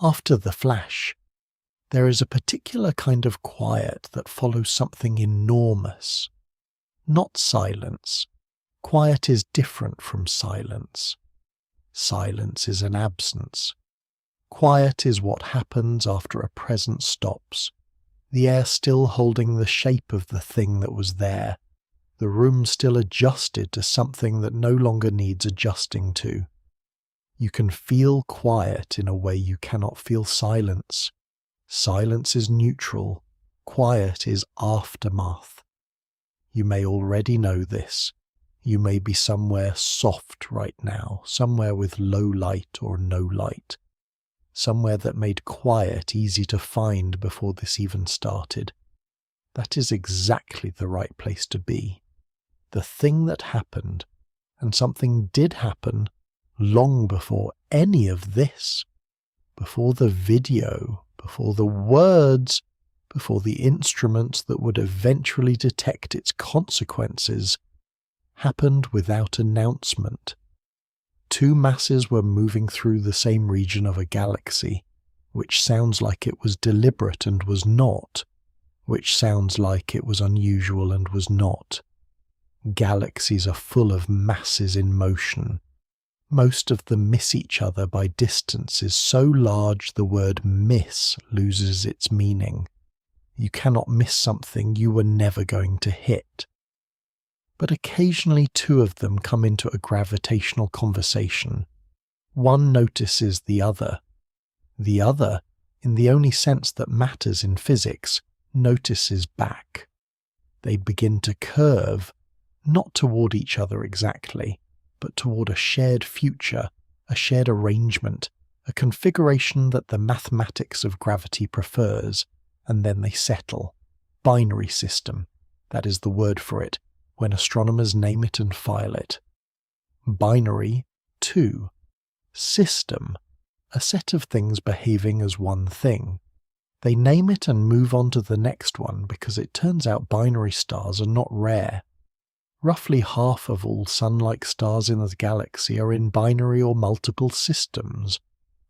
After the flash, there is a particular kind of quiet that follows something enormous. Not silence. Quiet is different from silence. Silence is an absence. Quiet is what happens after a presence stops, the air still holding the shape of the thing that was there, the room still adjusted to something that no longer needs adjusting to. You can feel quiet in a way you cannot feel silence. Silence is neutral. Quiet is aftermath. You may already know this. You may be somewhere soft right now, somewhere with low light or no light. Somewhere that made quiet easy to find before this even started. That is exactly the right place to be. The thing that happened, and something did happen, long before any of this, before the video, before the words, before the instruments that would eventually detect its consequences, happened without announcement. Two masses were moving through the same region of a galaxy, which sounds like it was deliberate and was not, which sounds like it was unusual and was not. Galaxies are full of masses in motion. Most of them miss each other by distances so large the word miss loses its meaning. You cannot miss something you were never going to hit. But occasionally two of them come into a gravitational conversation. One notices the other. The other, in the only sense that matters in physics, notices back. They begin to curve, not toward each other exactly, but toward a shared future, a shared arrangement, a configuration that the mathematics of gravity prefers, and then they settle. Binary system, that is the word for it, when astronomers name it and file it. Binary, 2. System, a set of things behaving as one thing. They name it and move on to the next one because it turns out binary stars are not rare. Roughly half of all Sun-like stars in the galaxy are in binary or multiple systems.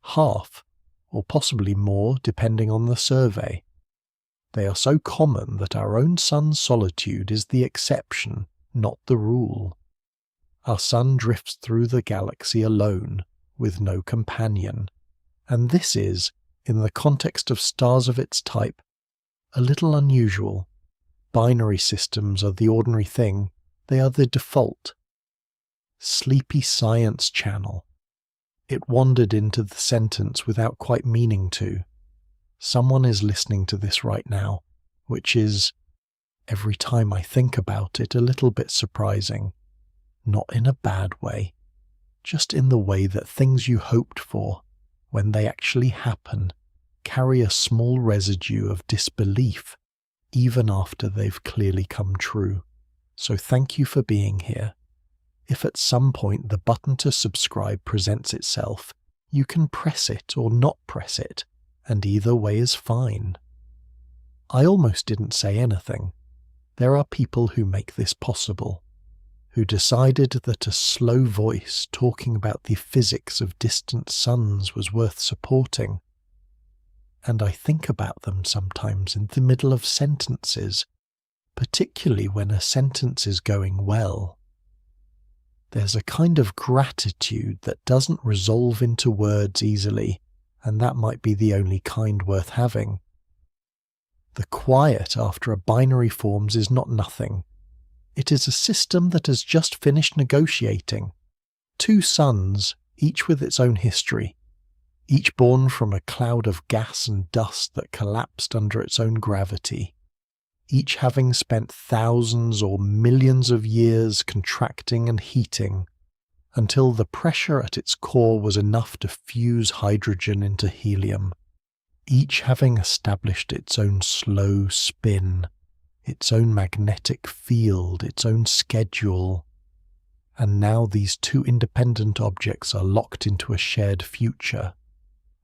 Half, or possibly more depending on the survey. They are so common that our own Sun's solitude is the exception, not the rule. Our Sun drifts through the galaxy alone, with no companion, and this is, in the context of stars of its type, a little unusual. Binary systems are the ordinary thing. They are the default. Sleepy Science Channel. It wandered into the sentence without quite meaning to. Someone is listening to this right now, which is, every time I think about it, a little bit surprising. Not in a bad way, just in the way that things you hoped for, when they actually happen, carry a small residue of disbelief, even after they've clearly come true. So thank you for being here. If at some point the button to subscribe presents itself, you can press it or not press it, and either way is fine. I almost didn't say anything. There are people who make this possible, who decided that a slow voice talking about the physics of distant suns was worth supporting. And I think about them sometimes in the middle of sentences, particularly when a sentence is going well. There's a kind of gratitude that doesn't resolve into words easily, and that might be the only kind worth having. The quiet after a binary forms is not nothing. It is a system that has just finished negotiating. Two suns, each with its own history, each born from a cloud of gas and dust that collapsed under its own gravity, each having spent thousands or millions of years contracting and heating, until the pressure at its core was enough to fuse hydrogen into helium, each having established its own slow spin, its own magnetic field, its own schedule. And now these two independent objects are locked into a shared future.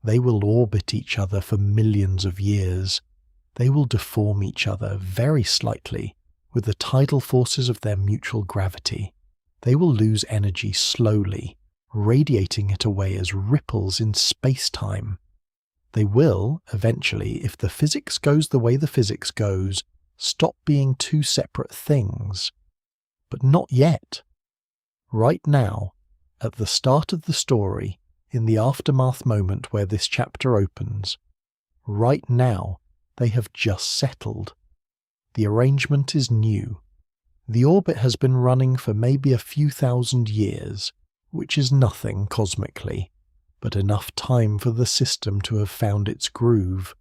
They will orbit each other for millions of years. They will deform each other very slightly with the tidal forces of their mutual gravity. They will lose energy slowly, radiating it away as ripples in space-time. They will, eventually, if the physics goes the way the physics goes, stop being two separate things. But not yet. Right now, at the start of the story, in the aftermath moment where this chapter opens, right now, they have just settled. The arrangement is new. The orbit has been running for maybe a few thousand years, which is nothing cosmically, but enough time for the system to have found its groove.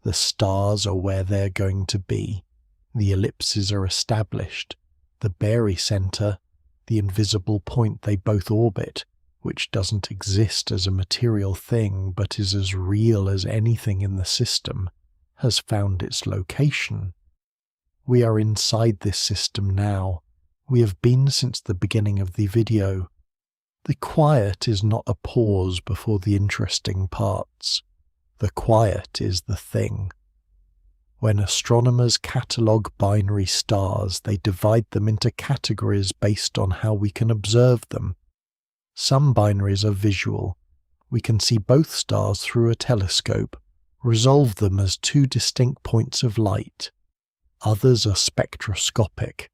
The stars are where they're going to be. The ellipses are established. The Barycenter, the invisible point they both orbit, which doesn't exist as a material thing but is as real as anything in the system, has found its location. We are inside this system now. We have been since the beginning of the video. The quiet is not a pause before the interesting parts. The quiet is the thing. When astronomers catalogue binary stars, they divide them into categories based on how we can observe them. Some binaries are visual. We can see both stars through a telescope, resolve them as two distinct points of light. Others are spectroscopic.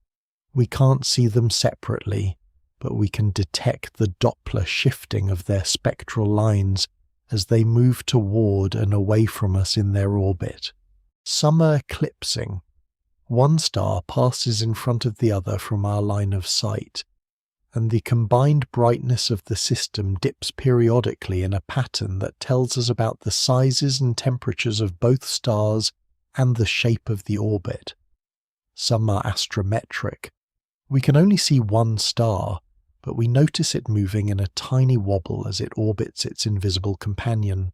We can't see them separately, but we can detect the Doppler shifting of their spectral lines as they move toward and away from us in their orbit. Some are eclipsing. One star passes in front of the other from our line of sight, and the combined brightness of the system dips periodically in a pattern that tells us about the sizes and temperatures of both stars and the shape of the orbit. Some are astrometric. We can only see one star, but we notice it moving in a tiny wobble as it orbits its invisible companion.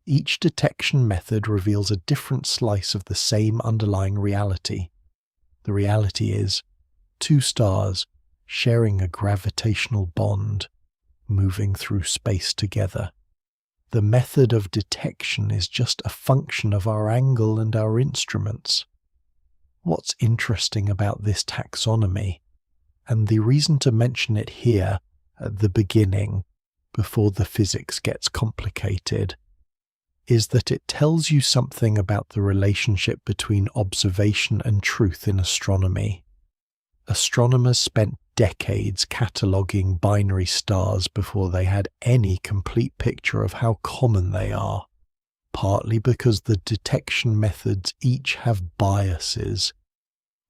Each detection method reveals a different slice of the same underlying reality. The reality is two stars sharing a gravitational bond, moving through space together. The method of detection is just a function of our angle and our instruments. What's interesting about this taxonomy, and the reason to mention it here at the beginning, before the physics gets complicated, is that it tells you something about the relationship between observation and truth in astronomy. Astronomers spent decades cataloguing binary stars before they had any complete picture of how common they are, partly because the detection methods each have biases.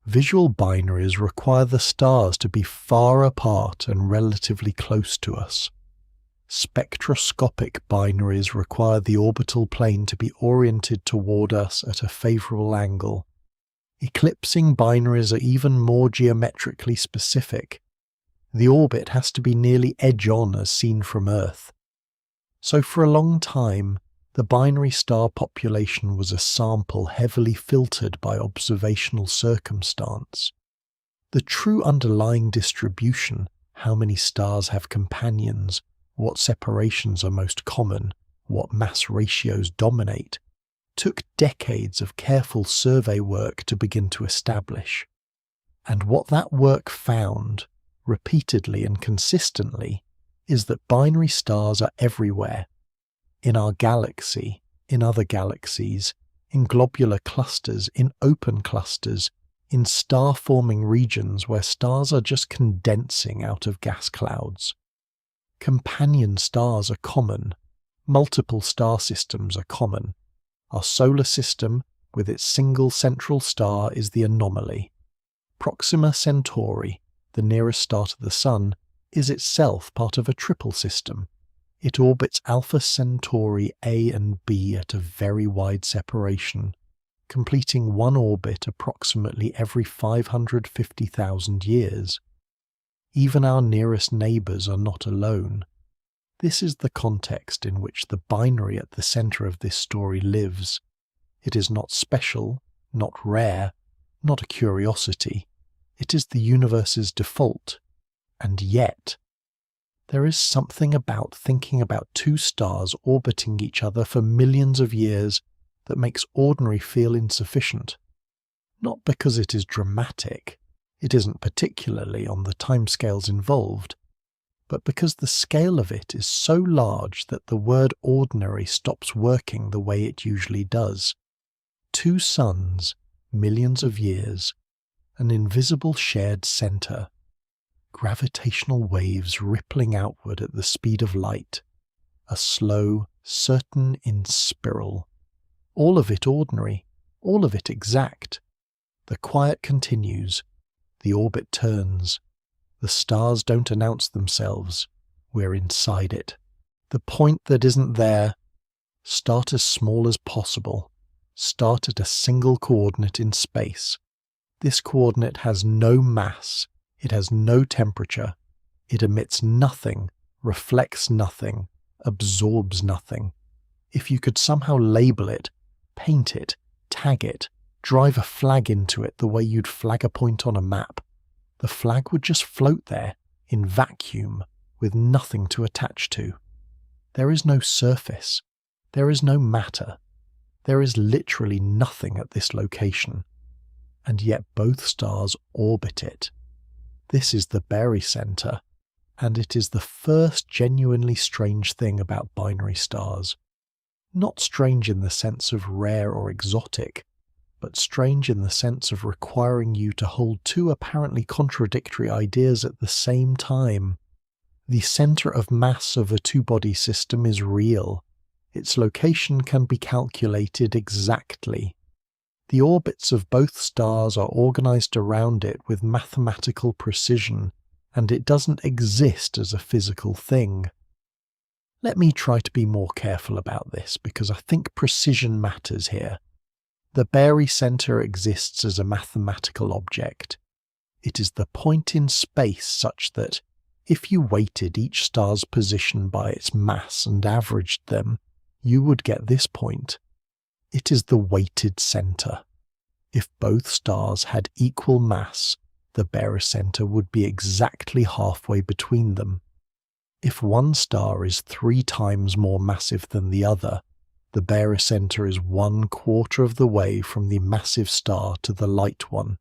Visual binaries require the stars to be far apart and relatively close to us. Spectroscopic binaries require the orbital plane to be oriented toward us at a favorable angle. Eclipsing binaries are even more geometrically specific. The orbit has to be nearly edge-on as seen from Earth. So for a long time, the binary star population was a sample heavily filtered by observational circumstance. The true underlying distribution, how many stars have companions, what separations are most common, what mass ratios dominate, took decades of careful survey work to begin to establish. And what that work found, repeatedly and consistently, is that binary stars are everywhere. In our galaxy, in other galaxies, in globular clusters, in open clusters, in star-forming regions where stars are just condensing out of gas clouds. Companion stars are common. Multiple star systems are common. Our solar system, with its single central star, is the anomaly. Proxima Centauri, the nearest star to the Sun, is itself part of a triple system. It orbits Alpha Centauri A and B at a very wide separation, completing one orbit approximately every 550,000 years. Even our nearest neighbours are not alone. This is the context in which the binary at the centre of this story lives. It is not special, not rare, not a curiosity. It is the universe's default. And yet, there is something about thinking about two stars orbiting each other for millions of years that makes ordinary feel insufficient. Not because it is dramatic. It isn't particularly on the timescales involved, but because the scale of it is so large that the word ordinary stops working the way it usually does. 2 suns, millions of years, an invisible shared center, gravitational waves rippling outward at the speed of light, a slow, certain in spiral. All of it ordinary, all of it exact. The quiet continues, the orbit turns. The stars don't announce themselves, we're inside it. The point that isn't there, start as small as possible. Start at a single coordinate in space. This coordinate has no mass, it has no temperature, it emits nothing, reflects nothing, absorbs nothing. If you could somehow label it, paint it, tag it, drive a flag into it the way you'd flag a point on a map, the flag would just float there, in vacuum, with nothing to attach to. There is no surface. There is no matter. There is literally nothing at this location. And yet both stars orbit it. This is the Barycenter, and it is the first genuinely strange thing about binary stars. Not strange in the sense of rare or exotic, but strange in the sense of requiring you to hold 2 apparently contradictory ideas at the same time. The center of mass of a 2-body system is real. Its location can be calculated exactly. The orbits of both stars are organized around it with mathematical precision, and it doesn't exist as a physical thing. Let me try to be more careful about this, because I think precision matters here. The Barycenter exists as a mathematical object. It is the point in space such that, if you weighted each star's position by its mass and averaged them, you would get this point. It is the weighted center. If both stars had equal mass, the Barycenter would be exactly halfway between them. If one star is 3 times more massive than the other, the Barycenter is 1/4 of the way from the massive star to the light one,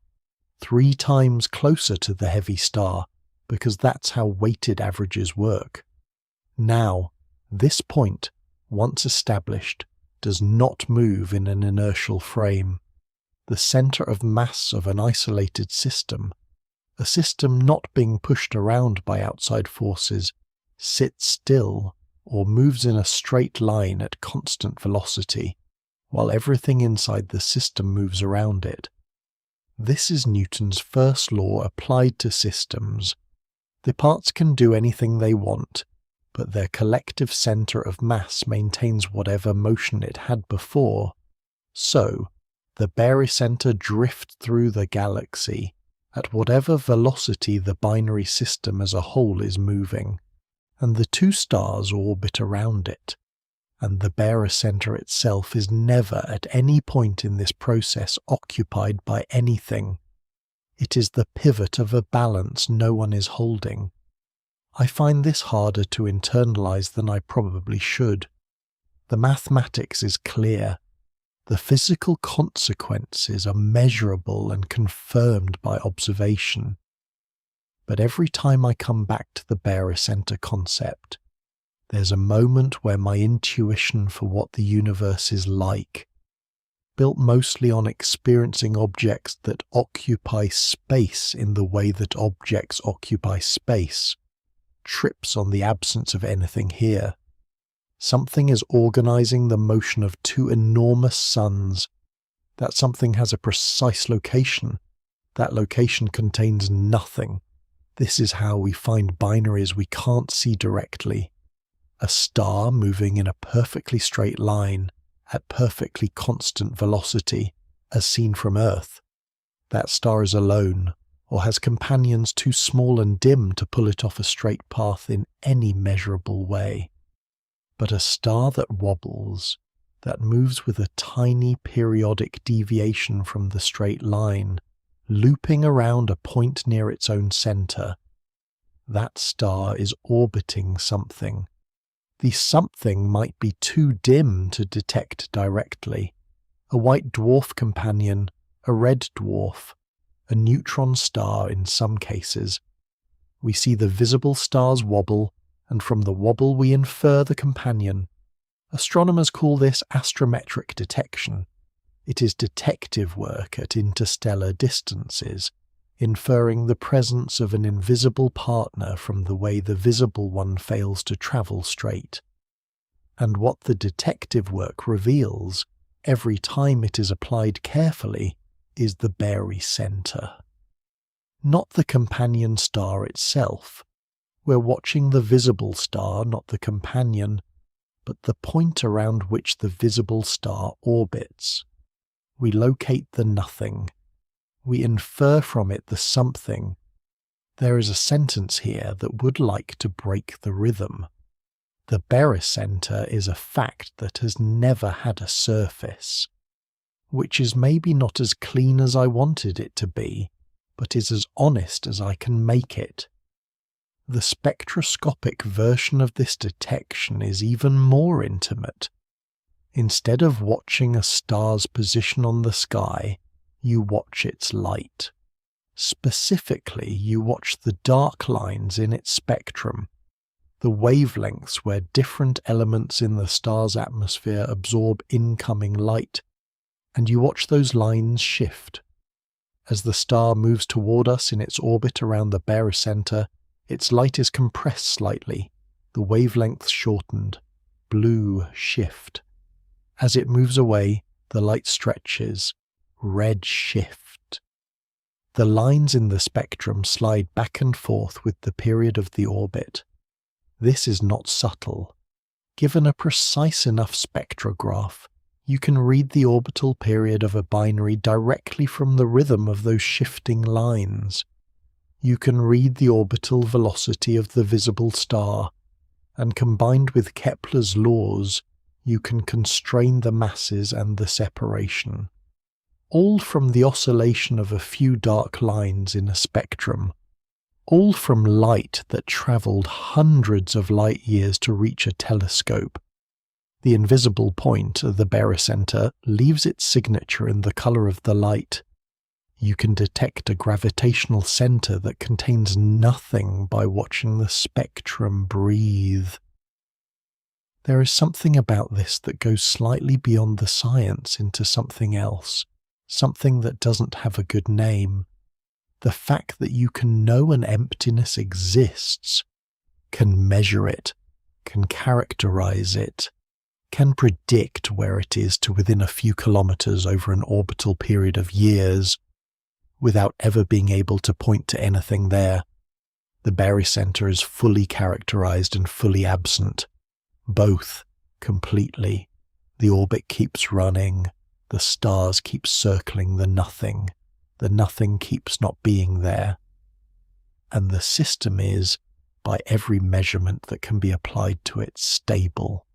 3 times closer to the heavy star, because that's how weighted averages work. Now, this point, once established, does not move in an inertial frame. The center of mass of an isolated system, a system not being pushed around by outside forces, sits still or moves in a straight line at constant velocity, while everything inside the system moves around it. This is Newton's first law applied to systems. The parts can do anything they want, but their collective center of mass maintains whatever motion it had before. So, the Barycenter drifts through the galaxy at whatever velocity the binary system as a whole is moving, and the 2 stars orbit around it, and the Barycenter itself is never at any point in this process occupied by anything. It is the pivot of a balance no one is holding. I find this harder to internalize than I probably should. The mathematics is clear. The physical consequences are measurable and confirmed by observation. But every time I come back to the Barycenter concept, there's a moment where my intuition for what the universe is like, built mostly on experiencing objects that occupy space in the way that objects occupy space, trips on the absence of anything here. Something is organizing the motion of 2 enormous suns. That something has a precise location. That location contains nothing. This is how we find binaries we can't see directly. A star moving in a perfectly straight line at perfectly constant velocity, as seen from Earth. That star is alone, or has companions too small and dim to pull it off a straight path in any measurable way. But a star that wobbles, that moves with a tiny periodic deviation from the straight line, looping around a point near its own center, that star is orbiting something. The something might be too dim to detect directly. A white dwarf companion, a red dwarf, a neutron star in some cases. We see the visible stars wobble, and from the wobble we infer the companion. Astronomers call this astrometric detection. It is detective work at interstellar distances, inferring the presence of an invisible partner from the way the visible one fails to travel straight. And what the detective work reveals, every time it is applied carefully, is the Barycenter. Not the companion star itself. We're watching the visible star, not the companion, but the point around which the visible star orbits. We locate the nothing. We infer from it the something. There is a sentence here that would like to break the rhythm. The Barycenter is a fact that has never had a surface, which is maybe not as clean as I wanted it to be, but is as honest as I can make it. The spectroscopic version of this detection is even more intimate. Instead of watching a star's position on the sky, you watch its light. Specifically, you watch the dark lines in its spectrum, the wavelengths where different elements in the star's atmosphere absorb incoming light, and you watch those lines shift. As the star moves toward us in its orbit around the Barycenter, its light is compressed slightly, the wavelengths shortened, blue shift. As it moves away, the light stretches, red shift. The lines in the spectrum slide back and forth with the period of the orbit. This is not subtle. Given a precise enough spectrograph, you can read the orbital period of a binary directly from the rhythm of those shifting lines. You can read the orbital velocity of the visible star, and combined with Kepler's laws, you can constrain the masses and the separation. All from the oscillation of a few dark lines in a spectrum. All from light that travelled hundreds of light years to reach a telescope. The invisible point of the Barycenter leaves its signature in the colour of the light. You can detect a gravitational centre that contains nothing by watching the spectrum breathe. There is something about this that goes slightly beyond the science into something else, something that doesn't have a good name. The fact that you can know an emptiness exists, can measure it, can characterize it, can predict where it is to within a few kilometers over an orbital period of years, without ever being able to point to anything there. The Barycenter is fully characterized and fully absent. Both, completely. The orbit keeps running, the stars keep circling the nothing keeps not being there. And the system is, by every measurement that can be applied to it, stable.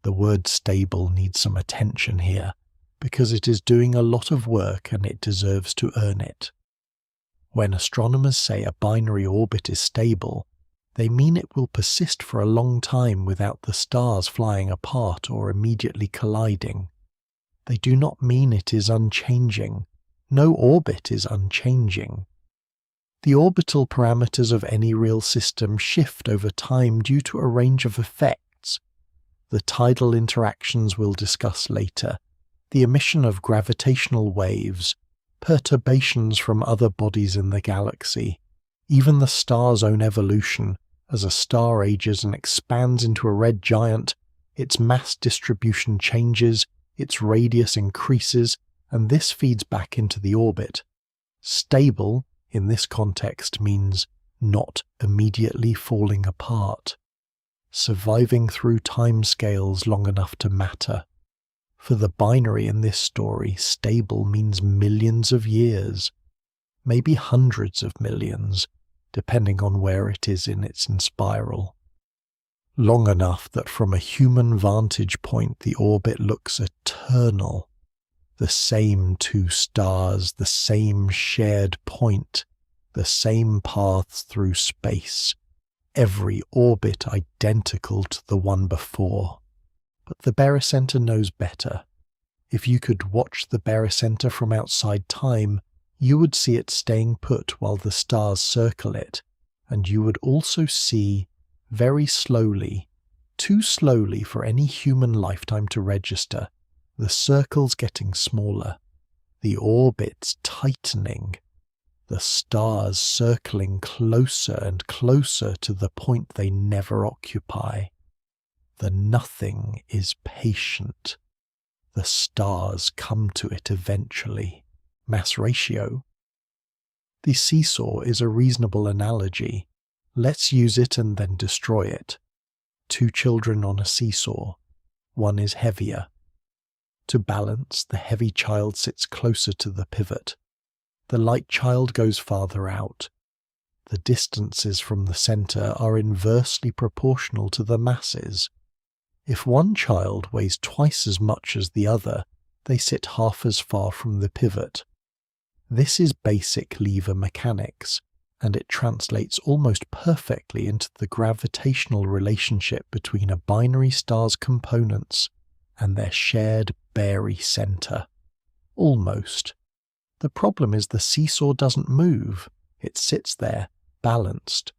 The word stable needs some attention here, because it is doing a lot of work and it deserves to earn it. When astronomers say a binary orbit is stable, they mean it will persist for a long time without the stars flying apart or immediately colliding. They do not mean it is unchanging. No orbit is unchanging. The orbital parameters of any real system shift over time due to a range of effects. The tidal interactions we'll discuss later, the emission of gravitational waves, perturbations from other bodies in the galaxy, even the star's own evolution. As a star ages and expands into a red giant, its mass distribution changes, its radius increases, and this feeds back into the orbit. Stable, in this context, means not immediately falling apart, surviving through timescales long enough to matter. For the binary in this story, stable means millions of years, maybe hundreds of millions, depending on where it is in its spiral. Long enough that from a human vantage point the orbit looks eternal. The same two stars, the same shared point, the same paths through space, every orbit identical to the one before. But the Barycenter knows better. If you could watch the Barycenter from outside time, you would see it staying put while the stars circle it, and you would also see, very slowly, too slowly for any human lifetime to register, the circles getting smaller, the orbits tightening, the stars circling closer and closer to the point they never occupy. The nothing is patient. The stars come to it eventually. Mass ratio. The seesaw is a reasonable analogy. Let's use it and then destroy it. 2 children on a seesaw. One is heavier. To balance, the heavy child sits closer to the pivot. The light child goes farther out. The distances from the center are inversely proportional to the masses. If one child weighs twice as much as the other, they sit half as far from the pivot. This is basic lever mechanics, and it translates almost perfectly into the gravitational relationship between a binary star's components and their shared barycenter. Almost. The problem is the seesaw doesn't move. It sits there, balanced.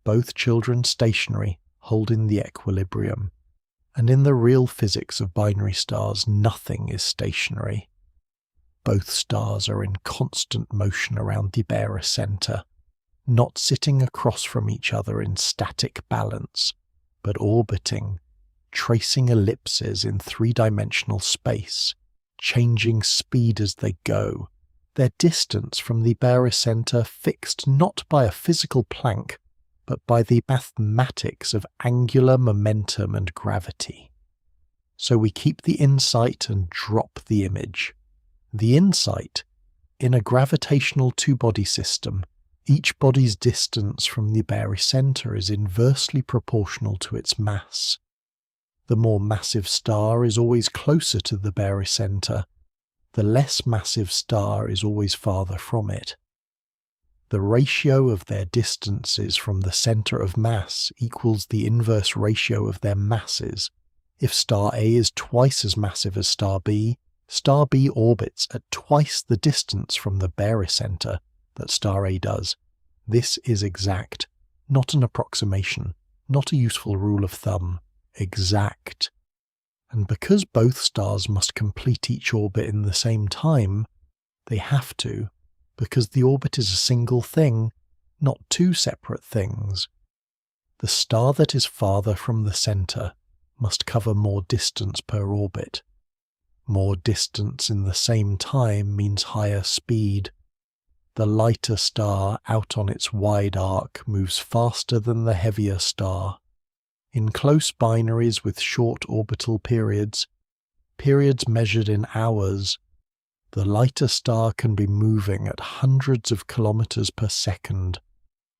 Both children stationary, holding the equilibrium. And in the real physics of binary stars, nothing is stationary. Both stars are in constant motion around the barycenter, not sitting across from each other in static balance, but orbiting, tracing ellipses in 3-dimensional space, changing speed as they go, their distance from the barycenter fixed not by a physical plank, but by the mathematics of angular momentum and gravity. So we keep the insight and drop the image. The insight, in a gravitational 2-body system, each body's distance from the barycenter is inversely proportional to its mass. The more massive star is always closer to the barycenter. The less massive star is always farther from it. The ratio of their distances from the center of mass equals the inverse ratio of their masses. If star A is twice as massive as star B orbits at twice the distance from the barycenter that star A does. This is exact, not an approximation, not a useful rule of thumb. Exact. And because both stars must complete each orbit in the same time, they have to, because the orbit is a single thing, not 2 separate things. The star that is farther from the center must cover more distance per orbit. More distance in the same time means higher speed. The lighter star out on its wide arc moves faster than the heavier star. In close binaries with short orbital periods measured in hours, the lighter star can be moving at hundreds of kilometers per second.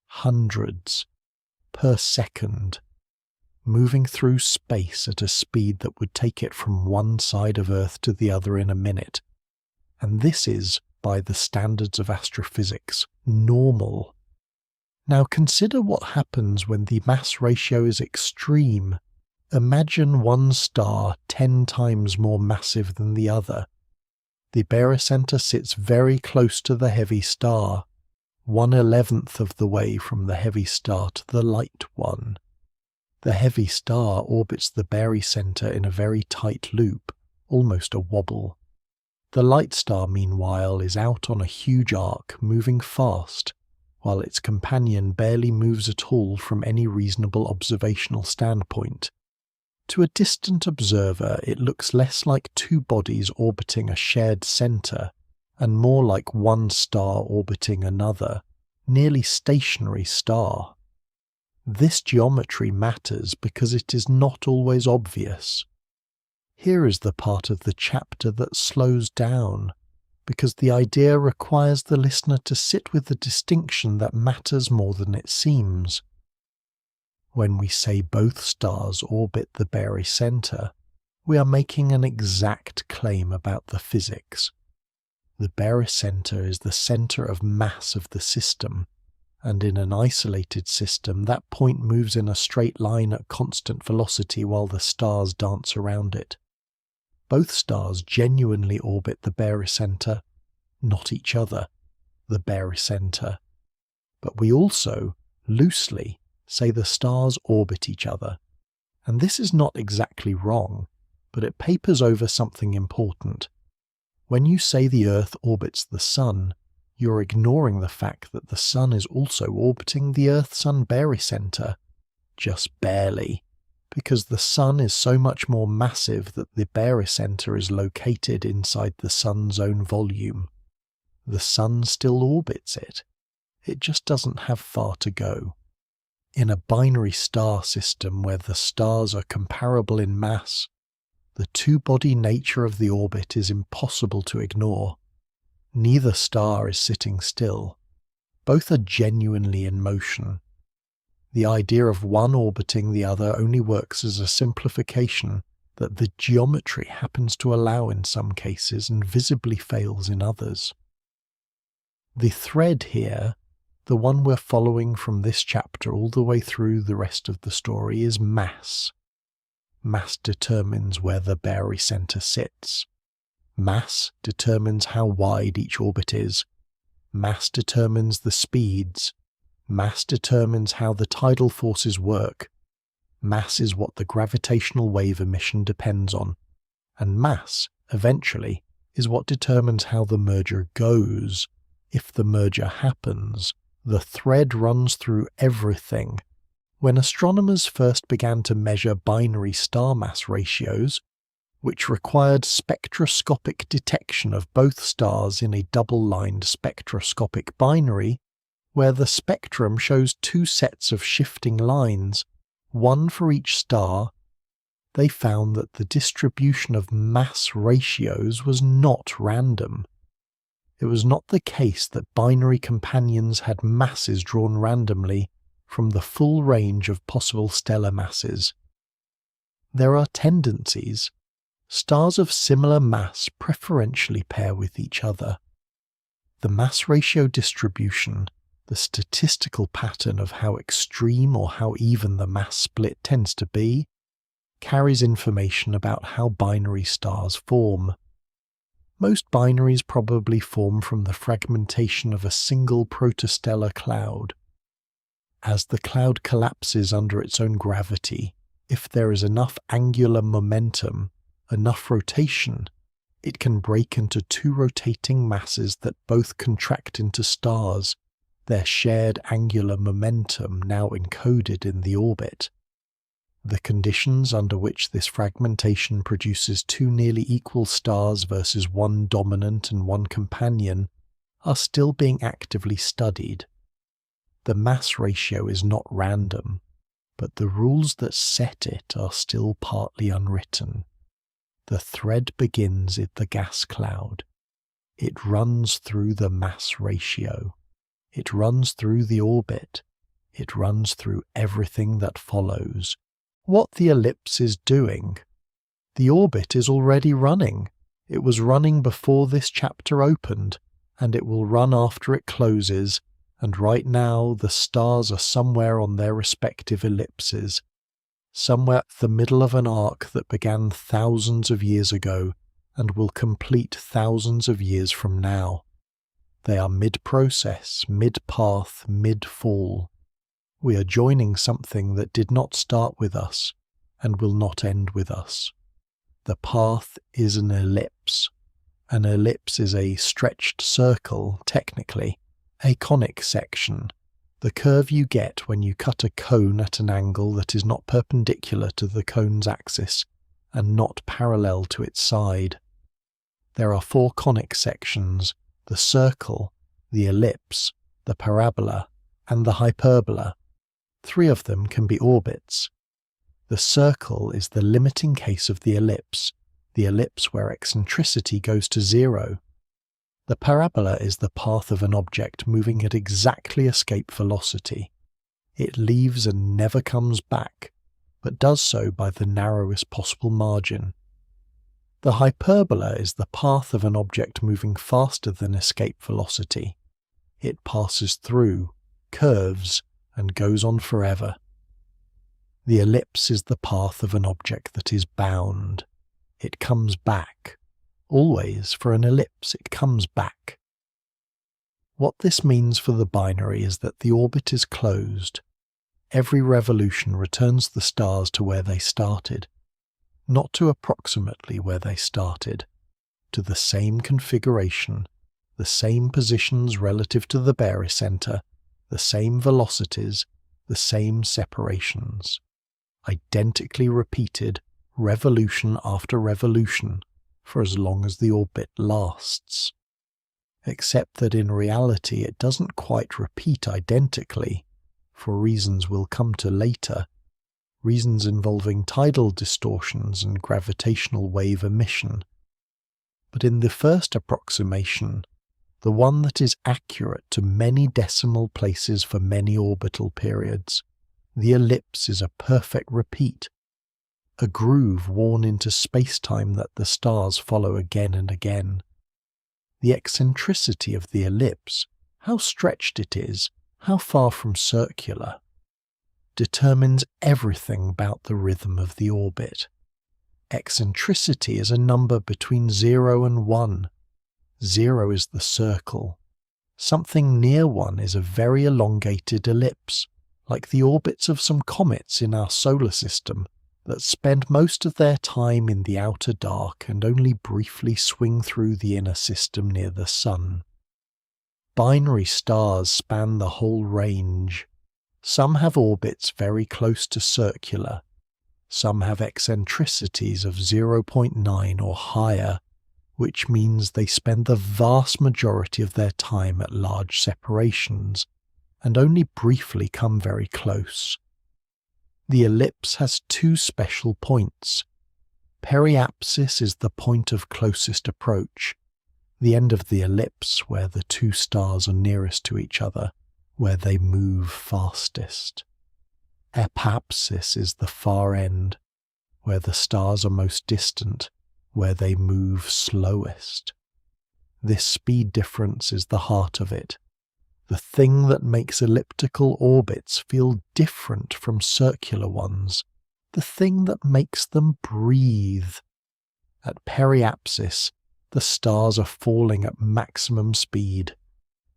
Hundreds per second. Moving through space at a speed that would take it from one side of Earth to the other in a minute. And this is, by the standards of astrophysics, normal. Now consider what happens when the mass ratio is extreme. Imagine one star 10 times more massive than the other. The barycenter sits very close to the heavy star, 1/11th of the way from the heavy star to the light one. The heavy star orbits the barycenter in a very tight loop, almost a wobble. The light star, meanwhile, is out on a huge arc, moving fast, while its companion barely moves at all from any reasonable observational standpoint. To a distant observer, it looks less like 2 bodies orbiting a shared center, and more like one star orbiting another, nearly stationary star. This geometry matters because it is not always obvious. Here is the part of the chapter that slows down, because the idea requires the listener to sit with the distinction that matters more than it seems. When we say both stars orbit the barycenter, we are making an exact claim about the physics. The barycenter is the center of mass of the system, and in an isolated system that point moves in a straight line at constant velocity while the stars dance around it. Both stars genuinely orbit the barycenter, not each other, the barycenter. But we also, loosely say the stars orbit each other. And this is not exactly wrong, but it papers over something important. When you say the Earth orbits the Sun, you're ignoring the fact that the Sun is also orbiting the Earth-Sun Barycenter, just barely, because the Sun is so much more massive that the Barycenter is located inside the Sun's own volume. The Sun still orbits it. It just doesn't have far to go. In a binary star system where the stars are comparable in mass, the two-body nature of the orbit is impossible to ignore. Neither star is sitting still. Both are genuinely in motion. The idea of one orbiting the other only works as a simplification that the geometry happens to allow in some cases and visibly fails in others. The thread here, the one we're following from this chapter all the way through the rest of the story, is mass. Mass determines where the barycenter sits. Mass determines how wide each orbit is. Mass determines the speeds. Mass determines how the tidal forces work. Mass is what the gravitational wave emission depends on. And mass, eventually, is what determines how the merger goes. If the merger happens, the thread runs through everything. When astronomers first began to measure binary star mass ratios, which required spectroscopic detection of both stars in a double-lined spectroscopic binary, where the spectrum shows two sets of shifting lines, one for each star, they found that the distribution of mass ratios was not random. It was not the case that binary companions had masses drawn randomly from the full range of possible stellar masses. There are tendencies. Stars of similar mass preferentially pair with each other. The mass ratio distribution, the statistical pattern of how extreme or how even the mass split tends to be, carries information about how binary stars form. Most binaries probably form from the fragmentation of a single protostellar cloud. As the cloud collapses under its own gravity, if there is enough angular momentum, enough rotation, it can break into two rotating masses that both contract into stars, their shared angular momentum now encoded in the orbit. The conditions under which this fragmentation produces two nearly equal stars versus one dominant and one companion are still being actively studied. The mass ratio is not random, but the rules that set it are still partly unwritten. The thread begins in the gas cloud. It runs through the mass ratio. It runs through the orbit. It runs through everything that follows. What the ellipse is doing. The orbit is already running. It was running before this chapter opened, and it will run after it closes, and right now the stars are somewhere on their respective ellipses, somewhere at the middle of an arc that began thousands of years ago and will complete thousands of years from now. They are mid-process, mid-path, mid-fall. We are joining something that did not start with us and will not end with us. The path is an ellipse. An ellipse is a stretched circle, technically, a conic section, the curve you get when you cut a cone at an angle that is not perpendicular to the cone's axis and not parallel to its side. There are four conic sections: the circle, the ellipse, the parabola, and the hyperbola. Three of them can be orbits. The circle is the limiting case of the ellipse where eccentricity goes to zero. The parabola is the path of an object moving at exactly escape velocity. It leaves and never comes back, but does so by the narrowest possible margin. The hyperbola is the path of an object moving faster than escape velocity. It passes through, curves, and goes on forever. The ellipse is the path of an object that is bound. It comes back. Always, for an ellipse, it comes back. What this means for the binary is that the orbit is closed. Every revolution returns the stars to where they started, not to approximately where they started, to the same configuration, the same positions relative to the barycenter, the same velocities, the same separations, identically repeated revolution after revolution for as long as the orbit lasts. Except that in reality it doesn't quite repeat identically, for reasons we'll come to later, reasons involving tidal distortions and gravitational wave emission. But in the first approximation, the one that is accurate to many decimal places for many orbital periods, the ellipse is a perfect repeat, a groove worn into space-time that the stars follow again and again. The eccentricity of the ellipse, how stretched it is, how far from circular, determines everything about the rhythm of the orbit. Eccentricity is a number between 0 and 1. 0 is the circle. Something near 1 is a very elongated ellipse, like the orbits of some comets in our solar system that spend most of their time in the outer dark and only briefly swing through the inner system near the Sun. Binary stars span the whole range. Some have orbits very close to circular. Some have eccentricities of 0.9 or higher, which means they spend the vast majority of their time at large separations and only briefly come very close. The ellipse has two special points. Periapsis is the point of closest approach, the end of the ellipse where the two stars are nearest to each other, where they move fastest. Epapsis is the far end, where the stars are most distant, where they move slowest. This speed difference is the heart of it, the thing that makes elliptical orbits feel different from circular ones, the thing that makes them breathe. At periapsis, the stars are falling at maximum speed.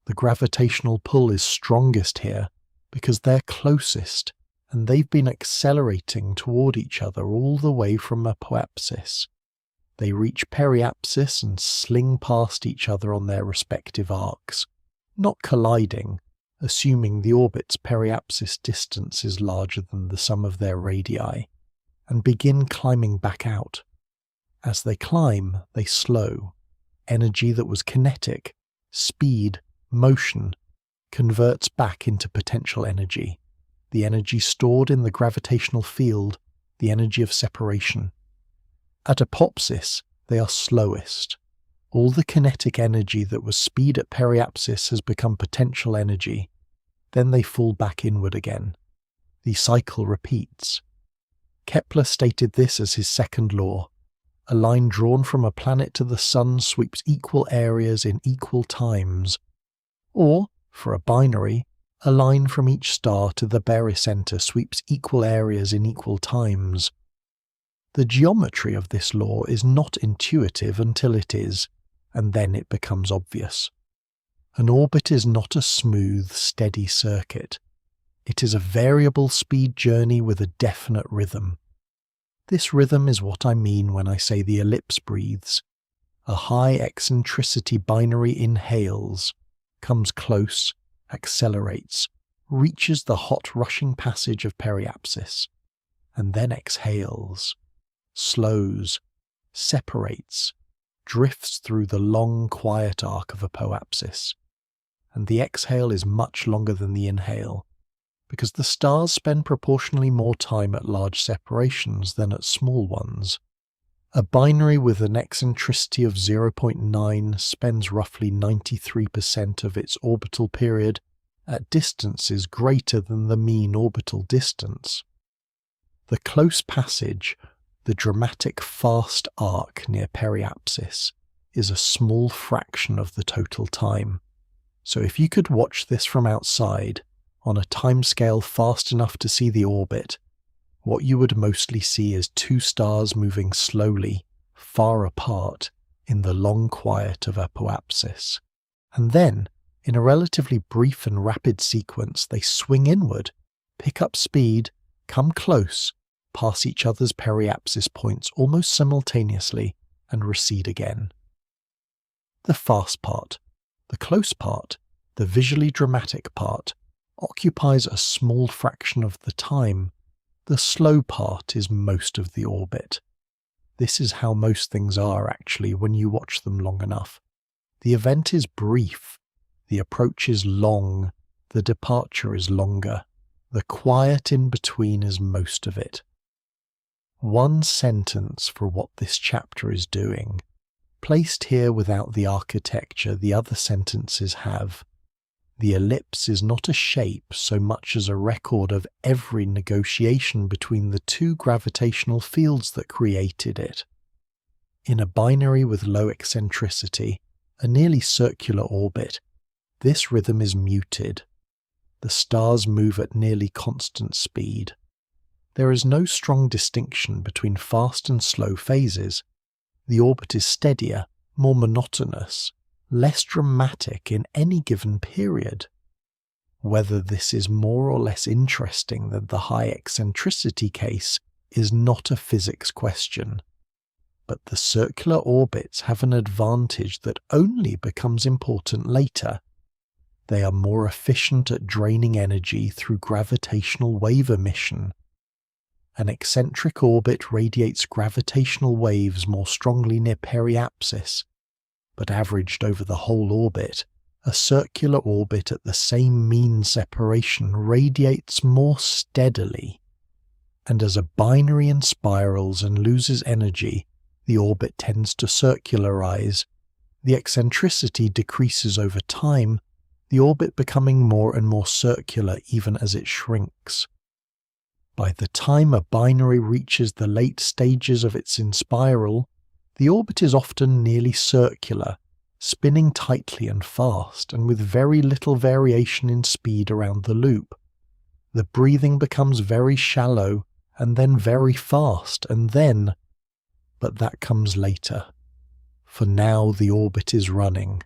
The gravitational pull is strongest here because they're closest, and they've been accelerating toward each other all the way from apoapsis. They reach periapsis and sling past each other on their respective arcs, not colliding, assuming the orbit's periapsis distance is larger than the sum of their radii, and begin climbing back out. As they climb, they slow. Energy that was kinetic, speed, motion, converts back into potential energy, the energy stored in the gravitational field, the energy of separation. At apopsis, they are slowest. All the kinetic energy that was speed at periapsis has become potential energy. Then they fall back inward again. The cycle repeats. Kepler stated this as his second law. A line drawn from a planet to the Sun sweeps equal areas in equal times. Or, for a binary, a line from each star to the barycenter sweeps equal areas in equal times. The geometry of this law is not intuitive until it is, and then it becomes obvious. An orbit is not a smooth, steady circuit. It is a variable speed journey with a definite rhythm. This rhythm is what I mean when I say the ellipse breathes. A high eccentricity binary inhales, comes close, accelerates, reaches the hot rushing passage of periapsis, and then exhales, slows, separates, drifts through the long quiet arc of apoapsis. And the exhale is much longer than the inhale, because the stars spend proportionally more time at large separations than at small ones. A binary with an eccentricity of 0.9 spends roughly 93% of its orbital period at distances greater than the mean orbital distance. The close passage, the dramatic fast arc near periapsis, is a small fraction of the total time. So if you could watch this from outside, on a timescale fast enough to see the orbit, what you would mostly see is two stars moving slowly, far apart, in the long quiet of apoapsis. And then, In a relatively brief and rapid sequence, they swing inward, pick up speed, come close, pass each other's periapsis points almost simultaneously, and recede again. The fast part, the close part, the visually dramatic part, occupies a small fraction of the time. The slow part is most of the orbit. This is how most things are, actually, when you watch them long enough. The event is brief, the approach is long, the departure is longer. The quiet in between is most of it. One sentence for what this chapter is doing. Placed here without the architecture the other sentences have. The ellipse is not a shape so much as a record of every negotiation between the two gravitational fields that created it. In a binary with low eccentricity, a nearly circular orbit, this rhythm is muted. The stars move at nearly constant speed. There is no strong distinction between fast and slow phases. The orbit is steadier, more monotonous, less dramatic in any given period. Whether this is more or less interesting than the high eccentricity case is not a physics question. But the circular orbits have an advantage that only becomes important later. They are more efficient at draining energy through gravitational wave emission. An eccentric orbit radiates gravitational waves more strongly near periapsis, but averaged over the whole orbit, a circular orbit at the same mean separation radiates more steadily. And as a binary inspirals and loses energy, the orbit tends to circularize. The eccentricity decreases over time, the orbit becoming more and more circular even as it shrinks. By the time a binary reaches the late stages of its inspiral, the orbit is often nearly circular, spinning tightly and fast and with very little variation in speed around the loop. The breathing becomes very shallow and then very fast and then, but that comes later. For now the orbit is running.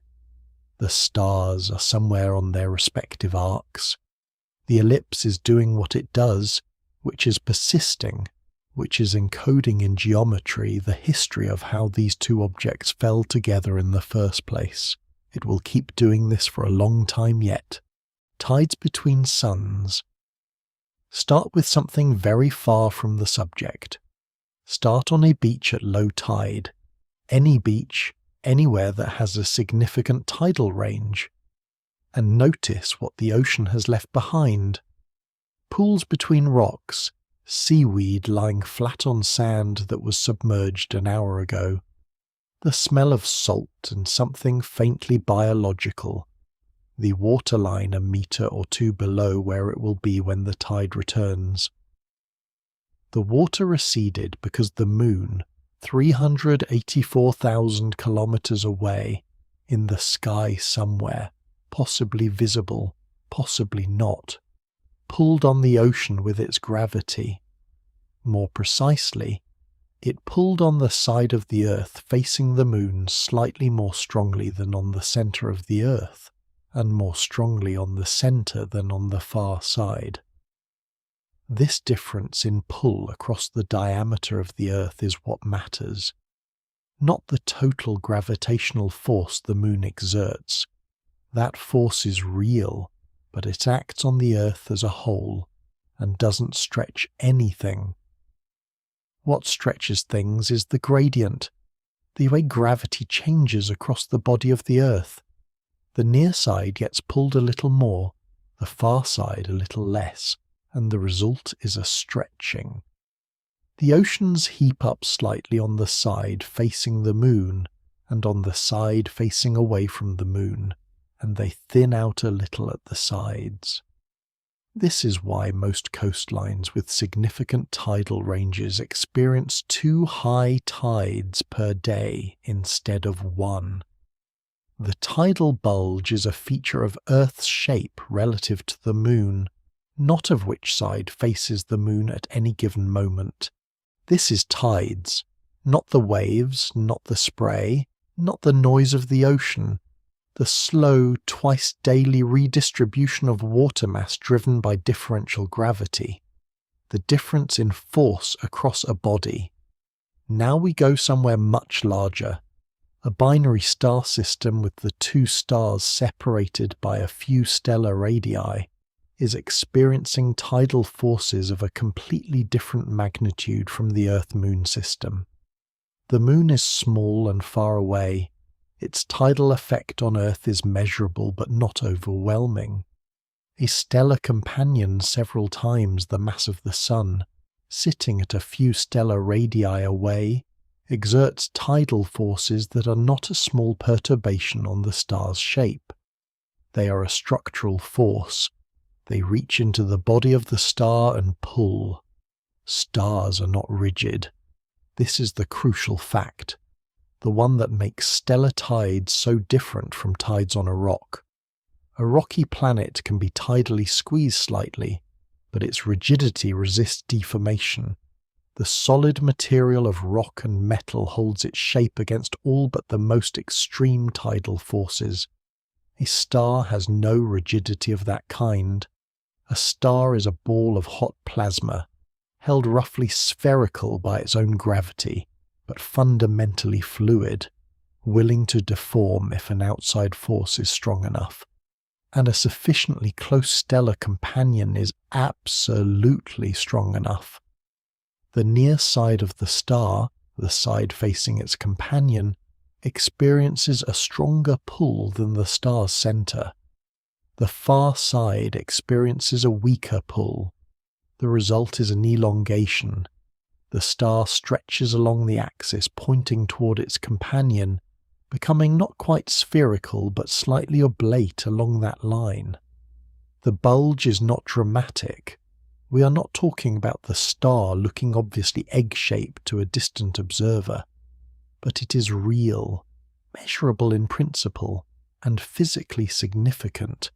The stars are somewhere on their respective arcs. The ellipse is doing what it does, which is persisting, which is encoding in geometry the history of how these two objects fell together in the first place. It will keep doing this for a long time yet. Tides between suns. Start with something very far from the subject. Start on a beach at low tide. Any beach, anywhere that has a significant tidal range. And notice what the ocean has left behind. Pools between rocks, seaweed lying flat on sand that was submerged an hour ago, the smell of salt and something faintly biological, the waterline a metre or two below where it will be when the tide returns. The water receded because the moon, 384,000 kilometres away, in the sky somewhere, possibly visible, possibly not, pulled on the ocean with its gravity. More precisely, it pulled on the side of the Earth facing the moon slightly more strongly than on the centre of the Earth, and more strongly on the centre than on the far side. This difference in pull across the diameter of the Earth is what matters, not the total gravitational force the moon exerts. That force is real, but it acts on the Earth as a whole, and doesn't stretch anything. What stretches things is the gradient, the way gravity changes across the body of the Earth. The near side gets pulled a little more, the far side a little less, and the result is a stretching. The oceans heap up slightly on the side facing the moon, and on the side facing away from the moon, and they thin out a little at the sides. This is why most coastlines with significant tidal ranges experience 2 high tides per day instead of 1. The tidal bulge is a feature of Earth's shape relative to the moon, not of which side faces the moon at any given moment. This is tides, not the waves, not the spray, not the noise of the ocean. the slow, twice-daily redistribution of water mass driven by differential gravity, the difference in force across a body. Now we go somewhere much larger. A binary star system with the two stars separated by a few stellar radii is experiencing tidal forces of a completely different magnitude from the Earth-Moon system. The Moon is small and far away. Its tidal effect on Earth is measurable but not overwhelming. A stellar companion several times the mass of the Sun, sitting at a few stellar radii away, exerts tidal forces that are not a small perturbation on the star's shape. They are a structural force. They reach into the body of the star and pull. Stars are not rigid. This is the crucial fact, the one that makes stellar tides so different from tides on a rock. A rocky planet can be tidally squeezed slightly, but its rigidity resists deformation. The solid material of rock and metal holds its shape against all but the most extreme tidal forces. A star has no rigidity of that kind. A star is a ball of hot plasma, held roughly spherical by its own gravity, but fundamentally fluid, willing to deform if an outside force is strong enough. And a sufficiently close stellar companion is absolutely strong enough. The near side of the star, the side facing its companion, experiences a stronger pull than the star's center. The far side experiences a weaker pull. The result is an elongation. The star stretches along the axis pointing toward its companion, becoming not quite spherical but slightly oblate along that line. The bulge is not dramatic. We are not talking about the star looking obviously egg-shaped to a distant observer, but it is real, measurable in principle, and physically significant.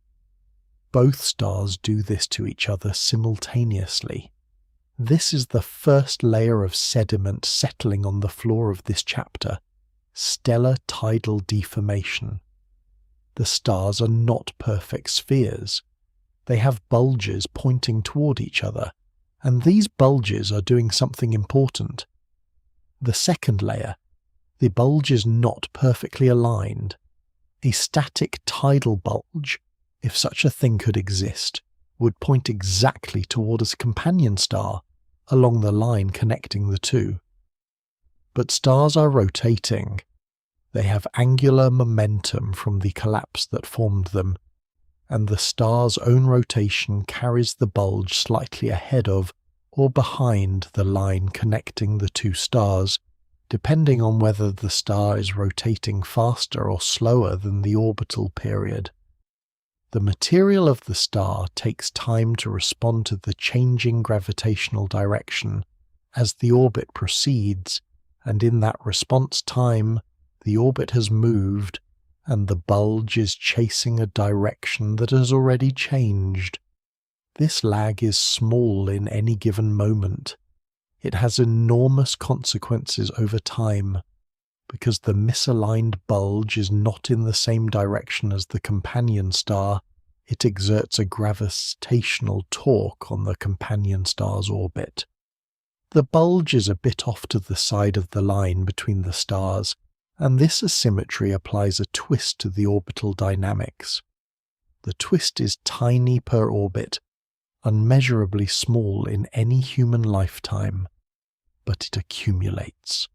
Both stars do this to each other simultaneously. This is the first layer of sediment settling on the floor of this chapter, stellar tidal deformation. The stars are not perfect spheres. They have bulges pointing toward each other, and these bulges are doing something important. The second layer, the bulge is not perfectly aligned. A static tidal bulge, if such a thing could exist, would point exactly toward its companion star, along the line connecting the two. But stars are rotating. They have angular momentum from the collapse that formed them, and the star's own rotation carries the bulge slightly ahead of or behind the line connecting the two stars, depending on whether the star is rotating faster or slower than the orbital period. The material of the star takes time to respond to the changing gravitational direction as the orbit proceeds, and in that response time, the orbit has moved, and the bulge is chasing a direction that has already changed. This lag is small in any given moment. It has enormous consequences over time, because the misaligned bulge is not in the same direction as the companion star. It exerts a gravitational torque on the companion star's orbit. The bulge is a bit off to the side of the line between the stars, and this asymmetry applies a twist to the orbital dynamics. The twist is tiny per orbit, unmeasurably small in any human lifetime, but it accumulates.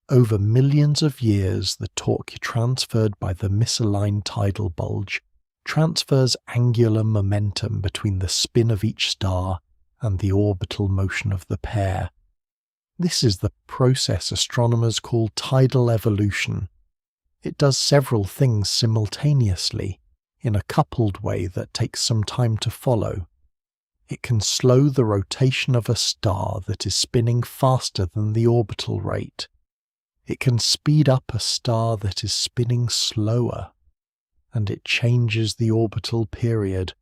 Over millions of years, the torque transferred by the misaligned tidal bulge transfers angular momentum between the spin of each star and the orbital motion of the pair. This is the process astronomers call tidal evolution. It does several things simultaneously, in a coupled way that takes some time to follow. It can slow the rotation of a star that is spinning faster than the orbital rate. It can speed up a star that is spinning slower. And it changes the orbital period,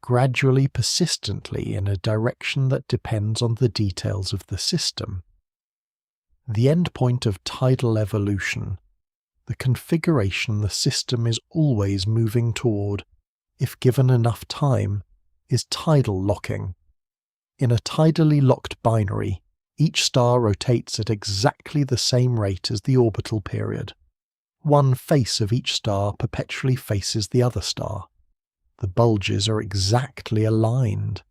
gradually, persistently, in a direction that depends on the details of the system. The endpoint of tidal evolution, the configuration the system is always moving toward, if given enough time, is tidal locking. In a tidally locked binary, each star rotates at exactly the same rate as the orbital period. One face of each star perpetually faces the other star. The bulges are exactly aligned.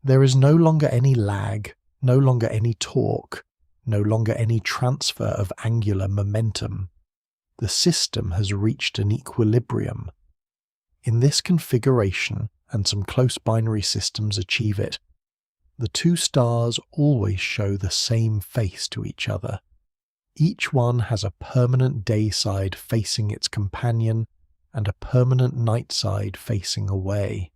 There is no longer any lag, no longer any torque, no longer any transfer of angular momentum. The system has reached an equilibrium. In this configuration, and some close binary systems achieve it, the two stars always show the same face to each other. Each one has a permanent day side facing its companion and a permanent night side facing away.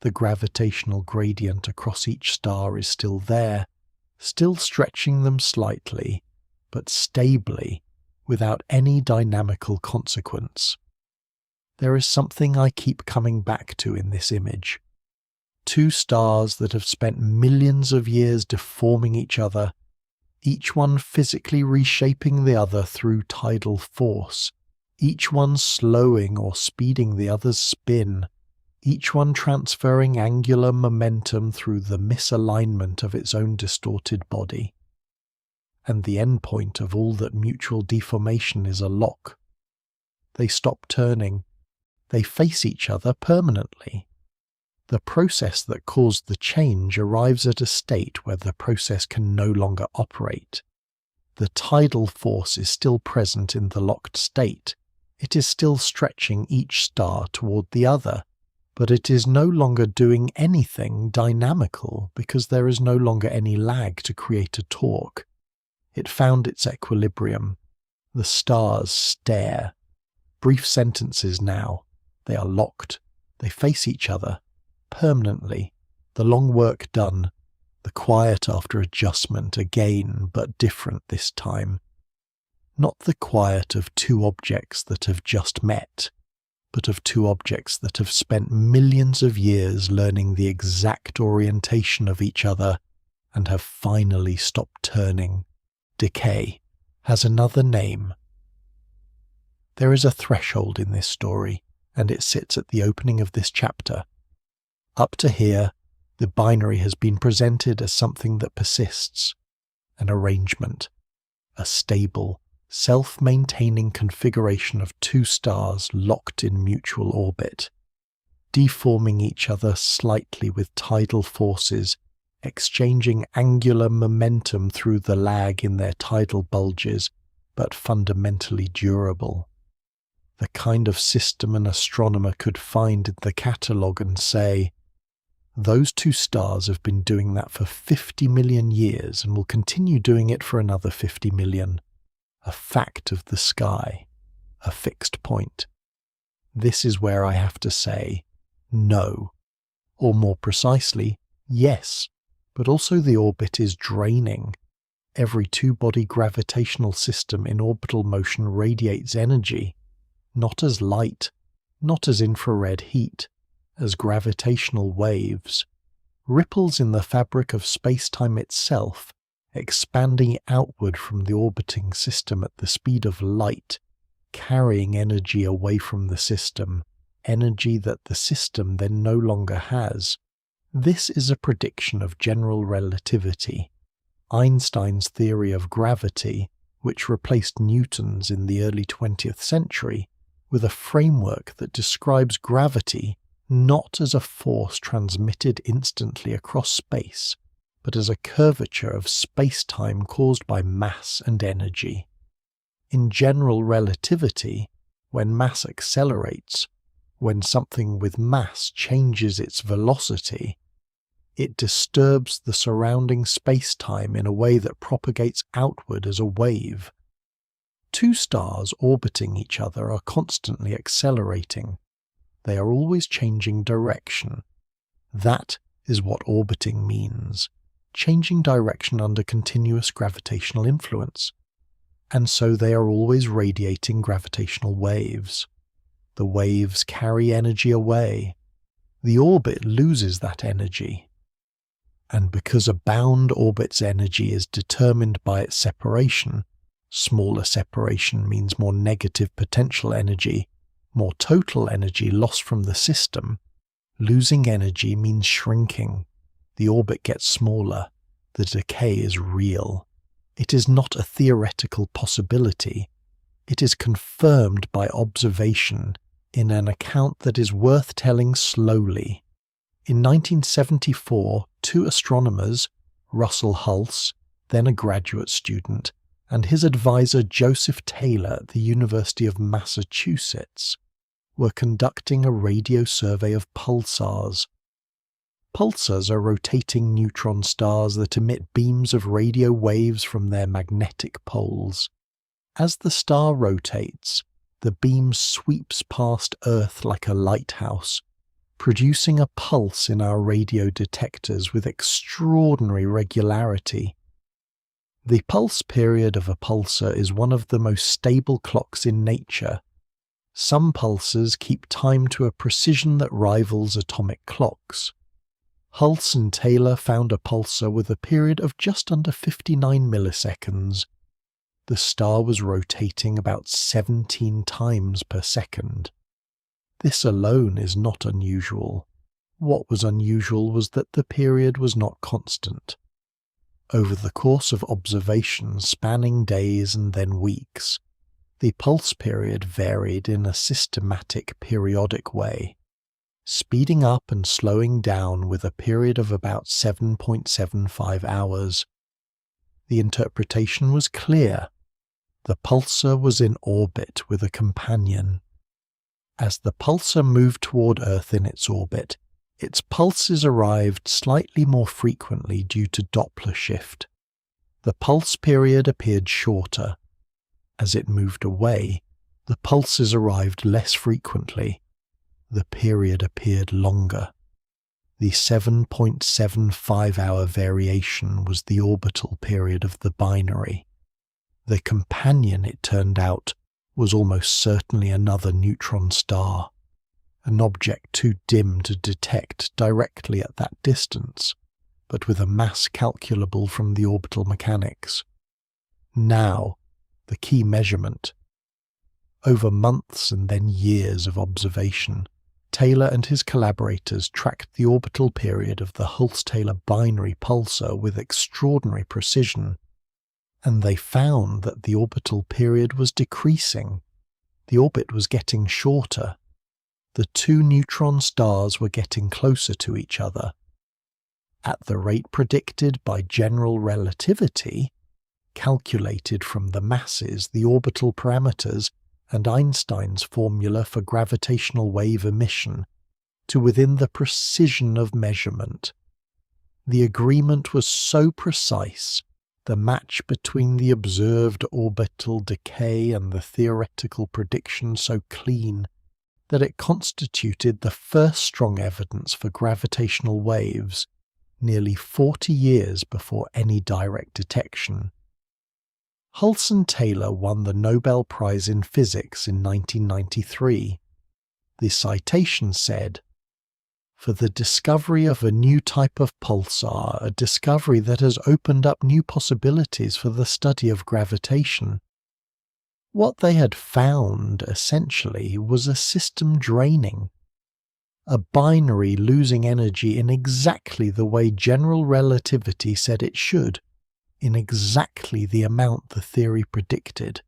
The gravitational gradient across each star is still there, still stretching them slightly, but stably, without any dynamical consequence. There is something I keep coming back to in this image. Two stars that have spent millions of years deforming each other, each one physically reshaping the other through tidal force, each one slowing or speeding the other's spin, each one transferring angular momentum through the misalignment of its own distorted body. And the endpoint of all that mutual deformation is a lock. They stop turning. They face each other permanently. The process that caused the change arrives at a state where the process can no longer operate. The tidal force is still present in the locked state. It is still stretching each star toward the other, but it is no longer doing anything dynamical because there is no longer any lag to create a torque. It found its equilibrium. The stars stare. Brief sentences now. They are locked. They face each other. Permanently. The long work done. The quiet after adjustment again, but different this time. Not the quiet of two objects that have just met, but of two objects that have spent millions of years learning the exact orientation of each other and have finally stopped turning. Decay has another name. There is a threshold in this story, and it sits at the opening of this chapter. Up to here, the binary has been presented as something that persists, an arrangement, a stable, self-maintaining configuration of two stars locked in mutual orbit, deforming each other slightly with tidal forces, exchanging angular momentum through the lag in their tidal bulges, but fundamentally durable. The kind of system an astronomer could find in the catalogue and say, those two stars have been doing that for 50 million years and will continue doing it for another 50 million. A fact of the sky, a fixed point. This is where I have to say no, or more precisely, yes, but also the orbit is draining. Every two-body gravitational system in orbital motion radiates energy, not as light, not as infrared heat, as gravitational waves, ripples in the fabric of space-time itself, expanding outward from the orbiting system at the speed of light, carrying energy away from the system, energy that the system then no longer has. This is a prediction of general relativity, Einstein's theory of gravity, which replaced Newton's in the early 20th century, with a framework that describes gravity not as a force transmitted instantly across space, but as a curvature of space-time caused by mass and energy. In general relativity, when mass accelerates, when something with mass changes its velocity, it disturbs the surrounding space-time in a way that propagates outward as a wave. Two stars orbiting each other are constantly accelerating. They are always changing direction. That is what orbiting means. Changing direction under continuous gravitational influence. And so they are always radiating gravitational waves. The waves carry energy away. The orbit loses that energy. And because a bound orbit's energy is determined by its separation, Smaller separation means more negative potential energy, more total energy lost from the system. Losing energy means shrinking. The orbit gets smaller. The decay is real. It is not a theoretical possibility. It is confirmed by observation in an account that is worth telling slowly. In 1974, two astronomers, Russell Hulse, then a graduate student, and his advisor Joseph Taylor at the University of Massachusetts, were conducting a radio survey of pulsars. Pulsars are rotating neutron stars that emit beams of radio waves from their magnetic poles. As the star rotates, the beam sweeps past Earth like a lighthouse, producing a pulse in our radio detectors with extraordinary regularity. The pulse period of a pulsar is one of the most stable clocks in nature. Some pulsars keep time to a precision that rivals atomic clocks. Hulse and Taylor found a pulsar with a period of just under 59 milliseconds. The star was rotating about 17 times per second. This alone is not unusual. What was unusual was that the period was not constant. Over the course of observations spanning days and then weeks, the pulse period varied in a systematic periodic way, speeding up and slowing down with a period of about 7.75 hours. The interpretation was clear. The pulsar was in orbit with a companion. As the pulsar moved toward Earth in its orbit, its pulses arrived slightly more frequently due to Doppler shift. The pulse period appeared shorter. As it moved away, the pulses arrived less frequently. The period appeared longer. The 7.75-hour variation was the orbital period of the binary. The companion, it turned out, was almost certainly another neutron star, an object too dim to detect directly at that distance, but with a mass calculable from the orbital mechanics. Now, the key measurement. Over months and then years of observation, Taylor and his collaborators tracked the orbital period of the Hulse-Taylor binary pulsar with extraordinary precision, and they found that the orbital period was decreasing. The orbit was getting shorter. The two neutron stars were getting closer to each other. At the rate predicted by general relativity, calculated from the masses, the orbital parameters, and Einstein's formula for gravitational wave emission, to within the precision of measurement. The agreement was so precise, the match between the observed orbital decay and the theoretical prediction so clean, that it constituted the first strong evidence for gravitational waves, nearly 40 years before any direct detection. Hulse and Taylor won the Nobel Prize in Physics in 1993. The citation said, "For the discovery of a new type of pulsar, a discovery that has opened up new possibilities for the study of gravitation." What they had found, essentially, was a system draining, a binary losing energy in exactly the way general relativity said it should, in exactly the amount the theory predicted,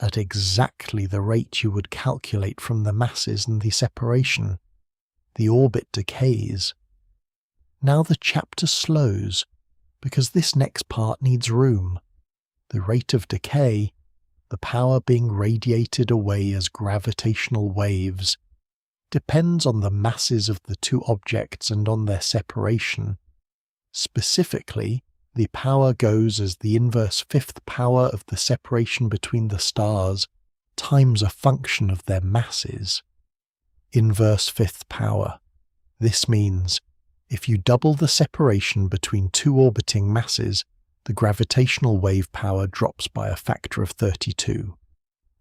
at exactly the rate you would calculate from the masses and the separation. The orbit decays. Now the chapter slows, because this next part needs room. The rate of decay, the power being radiated away as gravitational waves, depends on the masses of the two objects and on their separation. Specifically, the power goes as the inverse fifth power of the separation between the stars times a function of their masses. Inverse fifth power. This means, if you double the separation between two orbiting masses, the gravitational wave power drops by a factor of 32.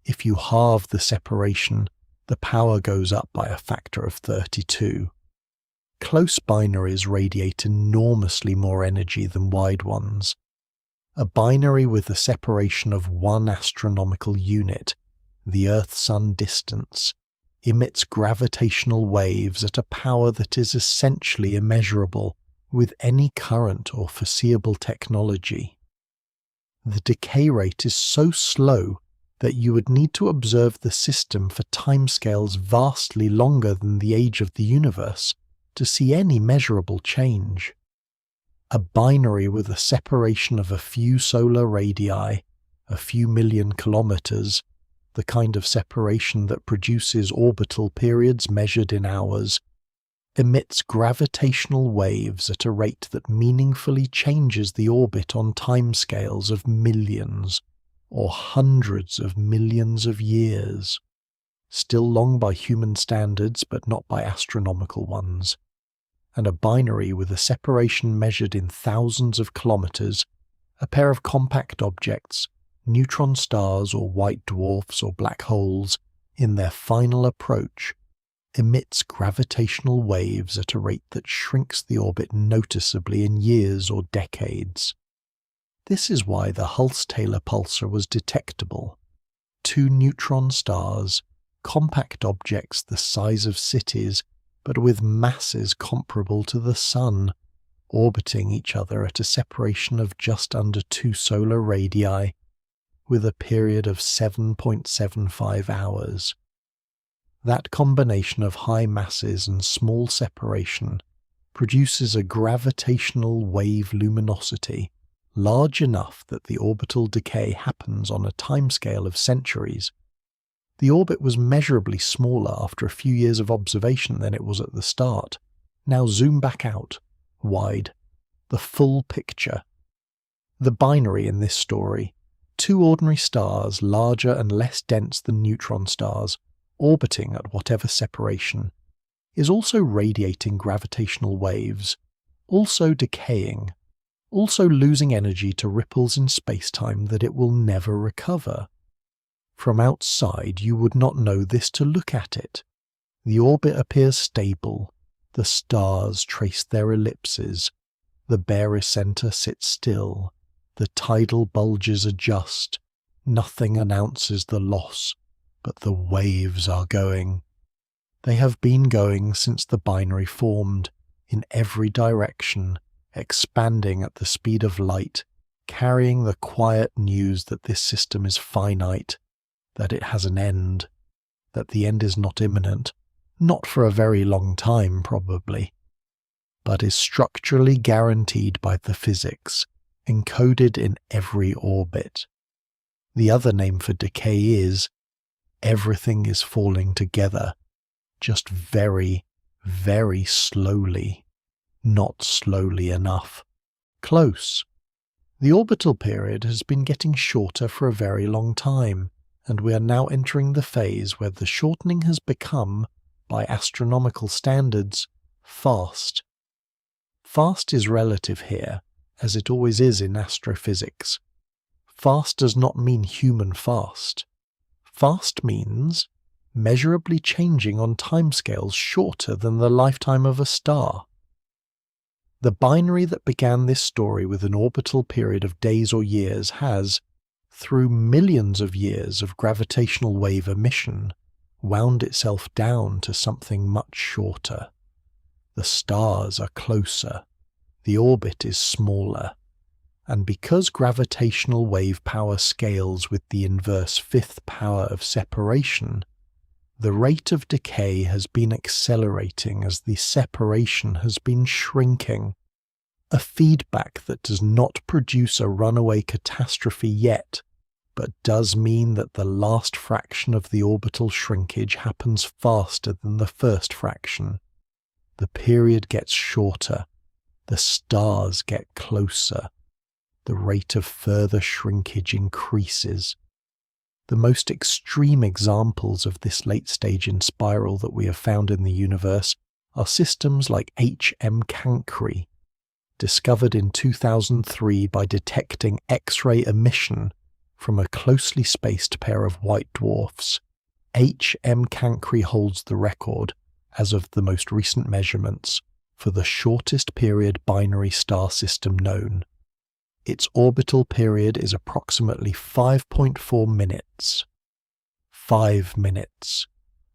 If you halve the separation, the power goes up by a factor of 32. Close binaries radiate enormously more energy than wide ones. A binary with a separation of 1 astronomical unit, the Earth-Sun distance, emits gravitational waves at a power that is essentially immeasurable with any current or foreseeable technology. The decay rate is so slow that you would need to observe the system for timescales vastly longer than the age of the universe to see any measurable change. A binary with a separation of a few solar radii, a few million kilometers, the kind of separation that produces orbital periods measured in hours, emits gravitational waves at a rate that meaningfully changes the orbit on timescales of millions or hundreds of millions of years, still long by human standards but not by astronomical ones. And a binary with a separation measured in thousands of kilometers, a pair of compact objects, neutron stars or white dwarfs or black holes, in their final approach, emits gravitational waves at a rate that shrinks the orbit noticeably in years or decades. This is why the Hulse-Taylor pulsar was detectable. 2 neutron stars, compact objects the size of cities, but with masses comparable to the Sun, orbiting each other at a separation of just under 2 solar radii, with a period of 7.75 hours. That combination of high masses and small separation produces a gravitational wave luminosity large enough that the orbital decay happens on a timescale of centuries. The orbit was measurably smaller after a few years of observation than it was at the start. Now zoom back out, wide, the full picture. The binary in this story, 2 ordinary stars larger and less dense than neutron stars, orbiting at whatever separation, is also radiating gravitational waves, also decaying, also losing energy to ripples in space-time that it will never recover. From outside you would not know this to look at it. The orbit appears stable, the stars trace their ellipses, the Barycenter sits still, the tidal bulges adjust, nothing announces the loss, but the waves are going. They have been going since the binary formed, in every direction, expanding at the speed of light, carrying the quiet news that this system is finite, that it has an end, that the end is not imminent, not for a very long time probably, but is structurally guaranteed by the physics, encoded in every orbit. The other name for decay is everything is falling together, just very, very slowly, not slowly enough. Close. The orbital period has been getting shorter for a very long time, and we are now entering the phase where the shortening has become, by astronomical standards, fast. Fast is relative here, as it always is in astrophysics. Fast does not mean human fast. Fast means measurably changing on timescales shorter than the lifetime of a star. The binary that began this story with an orbital period of days or years has, through millions of years of gravitational wave emission, wound itself down to something much shorter. The stars are closer, the orbit is smaller, and because gravitational wave power scales with the inverse 5th power of separation, the rate of decay has been accelerating as the separation has been shrinking, a feedback that does not produce a runaway catastrophe yet, but does mean that the last fraction of the orbital shrinkage happens faster than the first fraction. The period gets shorter, the stars get closer, the rate of further shrinkage increases. The most extreme examples of this late stage in spiral that we have found in the universe are systems like H.M. Cancri, discovered in 2003 by detecting X-ray emission from a closely spaced pair of white dwarfs. H.M. Cancri holds the record, as of the most recent measurements, for the shortest period binary star system known. Its orbital period is approximately 5.4 minutes. 5 minutes.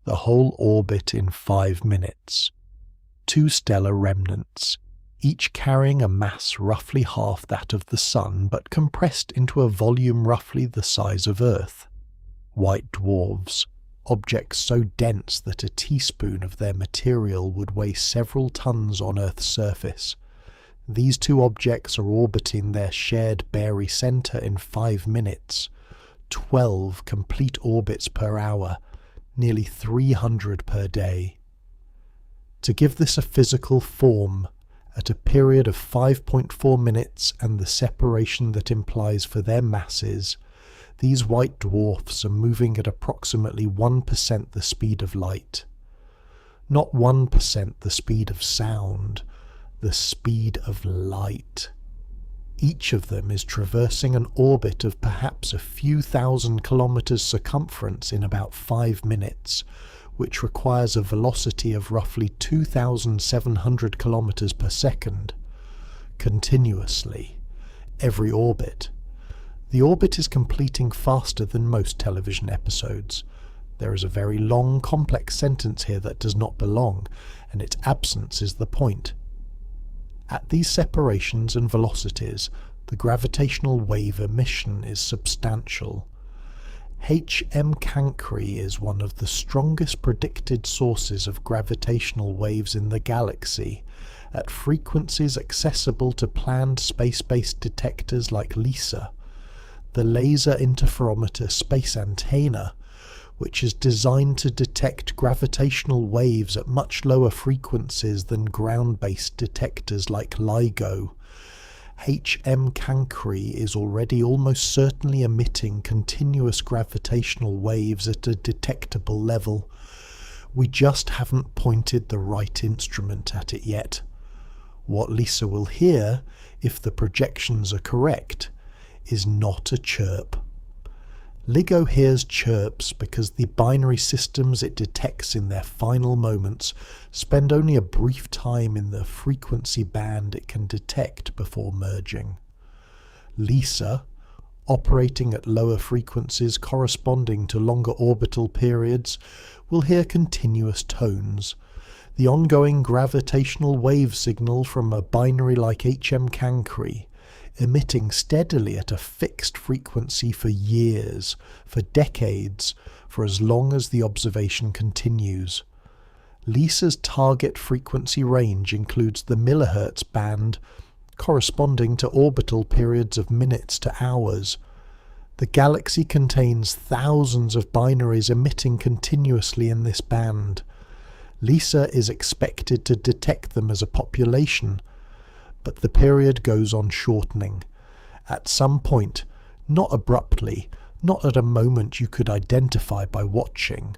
The whole orbit in 5 minutes. 2 stellar remnants, each carrying a mass roughly half that of the Sun but compressed into a volume roughly the size of Earth. White dwarfs, objects so dense that a teaspoon of their material would weigh several tons on Earth's surface. These two objects are orbiting their shared Barycenter in 5 minutes, 12 complete orbits per hour, nearly 300 per day. To give this a physical form, at a period of 5.4 minutes and the separation that implies for their masses, these white dwarfs are moving at approximately 1% the speed of light. Not 1% the speed of sound, the speed of light. Each of them is traversing an orbit of perhaps a few thousand kilometers circumference in about 5 minutes, which requires a velocity of roughly 2,700 kilometers per second, continuously, every orbit. The orbit is completing faster than most television episodes. There is a very long, complex sentence here that does not belong, and its absence is the point. At these separations and velocities, the gravitational wave emission is substantial. H.M. Cancri is one of the strongest predicted sources of gravitational waves in the galaxy, at frequencies accessible to planned space-based detectors like LISA, the Laser Interferometer Space Antenna, which is designed to detect gravitational waves at much lower frequencies than ground-based detectors like LIGO. H.M. Cancri is already almost certainly emitting continuous gravitational waves at a detectable level. We just haven't pointed the right instrument at it yet. What LISA will hear, if the projections are correct, is not a chirp. LIGO hears chirps because the binary systems it detects in their final moments spend only a brief time in the frequency band it can detect before merging. LISA, operating at lower frequencies corresponding to longer orbital periods, will hear continuous tones. The ongoing gravitational wave signal from a binary like H.M. Cancri, emitting steadily at a fixed frequency for years, for decades, for as long as the observation continues. LISA's target frequency range includes the millihertz band, corresponding to orbital periods of minutes to hours. The galaxy contains thousands of binaries emitting continuously in this band. LISA is expected to detect them as a population, but the period goes on shortening. At some point, not abruptly, not at a moment you could identify by watching,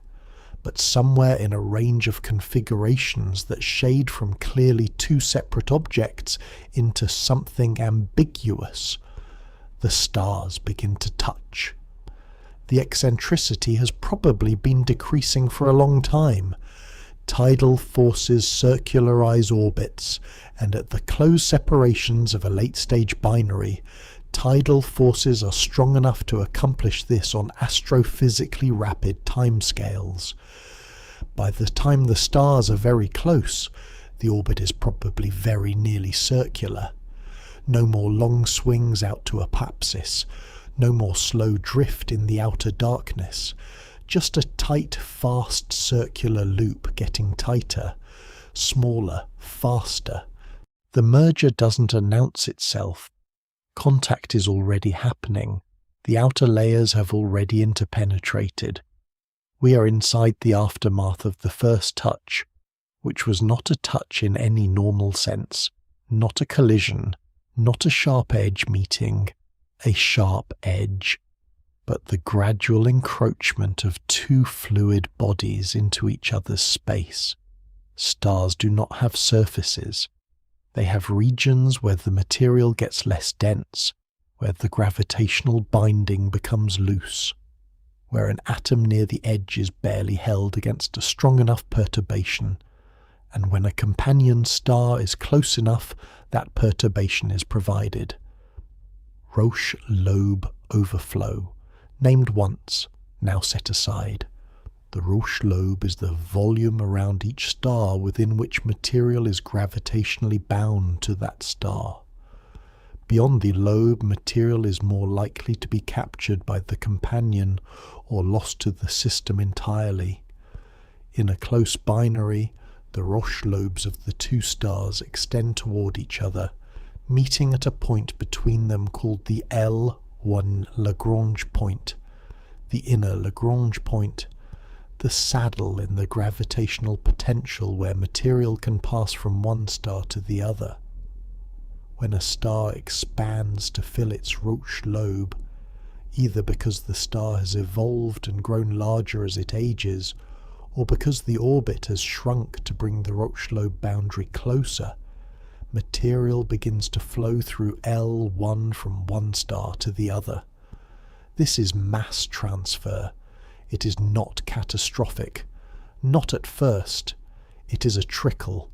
but somewhere in a range of configurations that shade from clearly two separate objects into something ambiguous, the stars begin to touch. The eccentricity has probably been decreasing for a long time. Tidal forces circularize orbits, and at the close separations of a late-stage binary, tidal forces are strong enough to accomplish this on astrophysically rapid timescales. By the time the stars are very close, the orbit is probably very nearly circular. No more long swings out to apopsis, no more slow drift in the outer darkness. Just a tight, fast circular loop getting tighter, smaller, faster. The merger doesn't announce itself. Contact is already happening. The outer layers have already interpenetrated. We are inside the aftermath of the first touch, which was not a touch in any normal sense, not a collision, not a sharp edge meeting, a sharp edge, but the gradual encroachment of two fluid bodies into each other's space. Stars do not have surfaces. They have regions where the material gets less dense, where the gravitational binding becomes loose, where an atom near the edge is barely held against a strong enough perturbation, and when a companion star is close enough, that perturbation is provided. Roche lobe overflow, named once, now set aside. The Roche lobe is the volume around each star within which material is gravitationally bound to that star. Beyond the lobe, material is more likely to be captured by the companion or lost to the system entirely. In a close binary, the Roche lobes of the two stars extend toward each other, meeting at a point between them called the L1 Lagrange point, the inner Lagrange point, the saddle in the gravitational potential where material can pass from one star to the other. When a star expands to fill its Roche lobe, either because the star has evolved and grown larger as it ages, or because the orbit has shrunk to bring the Roche lobe boundary closer, material begins to flow through L1 from one star to the other. This is mass transfer. It is not catastrophic. Not at first. It is a trickle.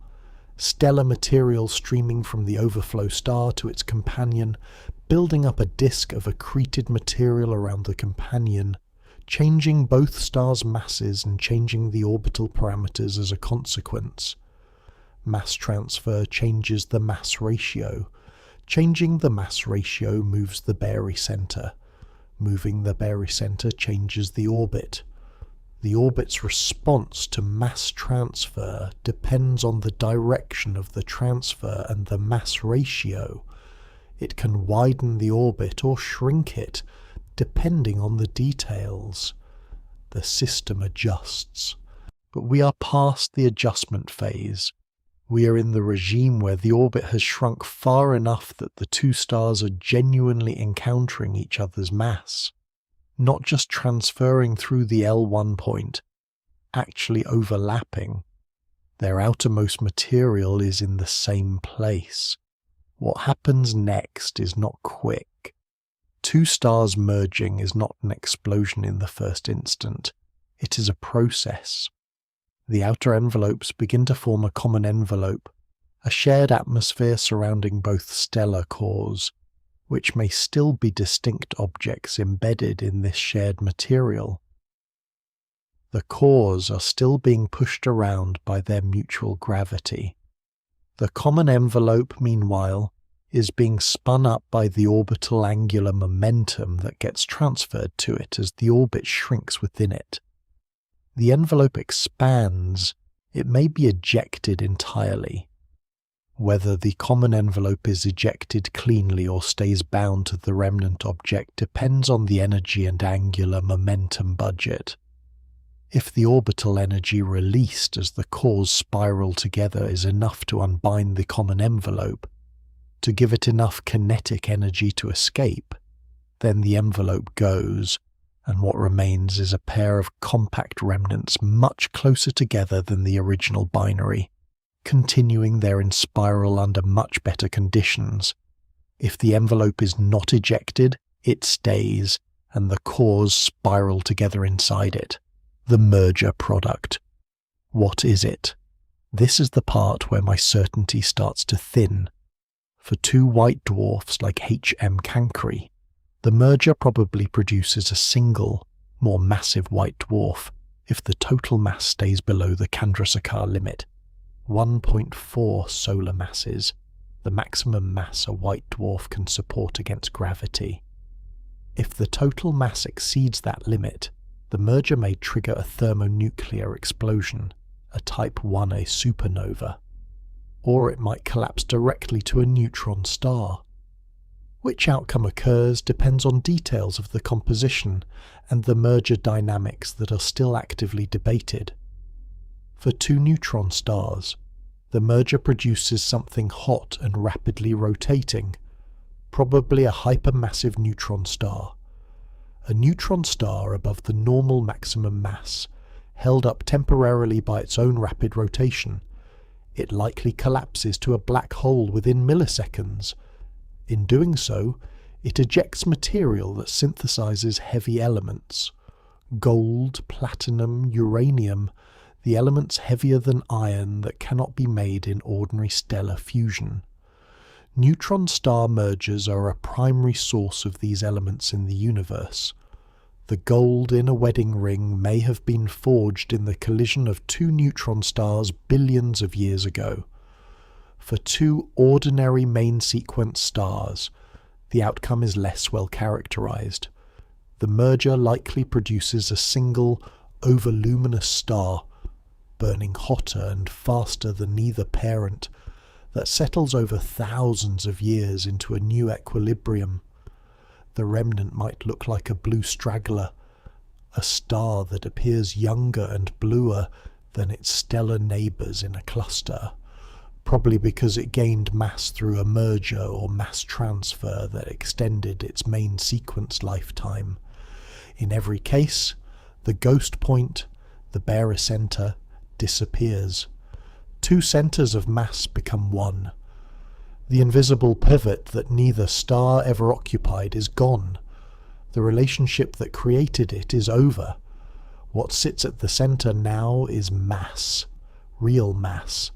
Stellar material streaming from the overflow star to its companion, building up a disk of accreted material around the companion, changing both stars' masses and changing the orbital parameters as a consequence. Mass transfer changes the mass ratio. Changing the mass ratio moves the Barycenter. Moving the Barycenter changes the orbit. The orbit's response to mass transfer depends on the direction of the transfer and the mass ratio. It can widen the orbit or shrink it, depending on the details. The system adjusts. But we are past the adjustment phase. We are in the regime where the orbit has shrunk far enough that the two stars are genuinely encountering each other's mass, not just transferring through the L1 point, actually overlapping. Their outermost material is in the same place. What happens next is not quick. Two stars merging is not an explosion in the first instant. It is a process. The outer envelopes begin to form a common envelope, a shared atmosphere surrounding both stellar cores, which may still be distinct objects embedded in this shared material. The cores are still being pushed around by their mutual gravity. The common envelope, meanwhile, is being spun up by the orbital angular momentum that gets transferred to it as the orbit shrinks within it. The envelope expands. It may be ejected entirely. Whether the common envelope is ejected cleanly or stays bound to the remnant object depends on the energy and angular momentum budget. If the orbital energy released as the cores spiral together is enough to unbind the common envelope, to give it enough kinetic energy to escape, then the envelope goes, and what remains is a pair of compact remnants much closer together than the original binary, continuing their spiral under much better conditions. If the envelope is not ejected, it stays, and the cores spiral together inside it. The merger product. What is it? This is the part where my certainty starts to thin. For two white dwarfs like H.M. Cancri, the merger probably produces a single, more massive white dwarf if the total mass stays below the Chandrasekhar limit, 1.4 solar masses, the maximum mass a white dwarf can support against gravity. If the total mass exceeds that limit, the merger may trigger a thermonuclear explosion, a Type 1a supernova, or it might collapse directly to a neutron star. Which outcome occurs depends on details of the composition and the merger dynamics that are still actively debated. For two neutron stars, the merger produces something hot and rapidly rotating, probably a hypermassive neutron star. A neutron star above the normal maximum mass, held up temporarily by its own rapid rotation. It likely collapses to a black hole within milliseconds. In doing so, it ejects material that synthesizes heavy elements. Gold, platinum, uranium, the elements heavier than iron that cannot be made in ordinary stellar fusion. Neutron-star mergers are a primary source of these elements in the universe. The gold in a wedding ring may have been forged in the collision of two neutron stars billions of years ago. For two ordinary main sequence stars, the outcome is less well characterized. The merger likely produces a single, overluminous star, burning hotter and faster than neither parent, that settles over thousands of years into a new equilibrium. The remnant might look like a blue straggler, a star that appears younger and bluer than its stellar neighbours in a cluster, probably because it gained mass through a merger or mass transfer that extended its main sequence lifetime. In every case, the ghost point, the Barycenter, disappears. Two centres of mass become one. The invisible pivot that neither star ever occupied is gone. The relationship that created it is over. What sits at the centre now is mass, real mass,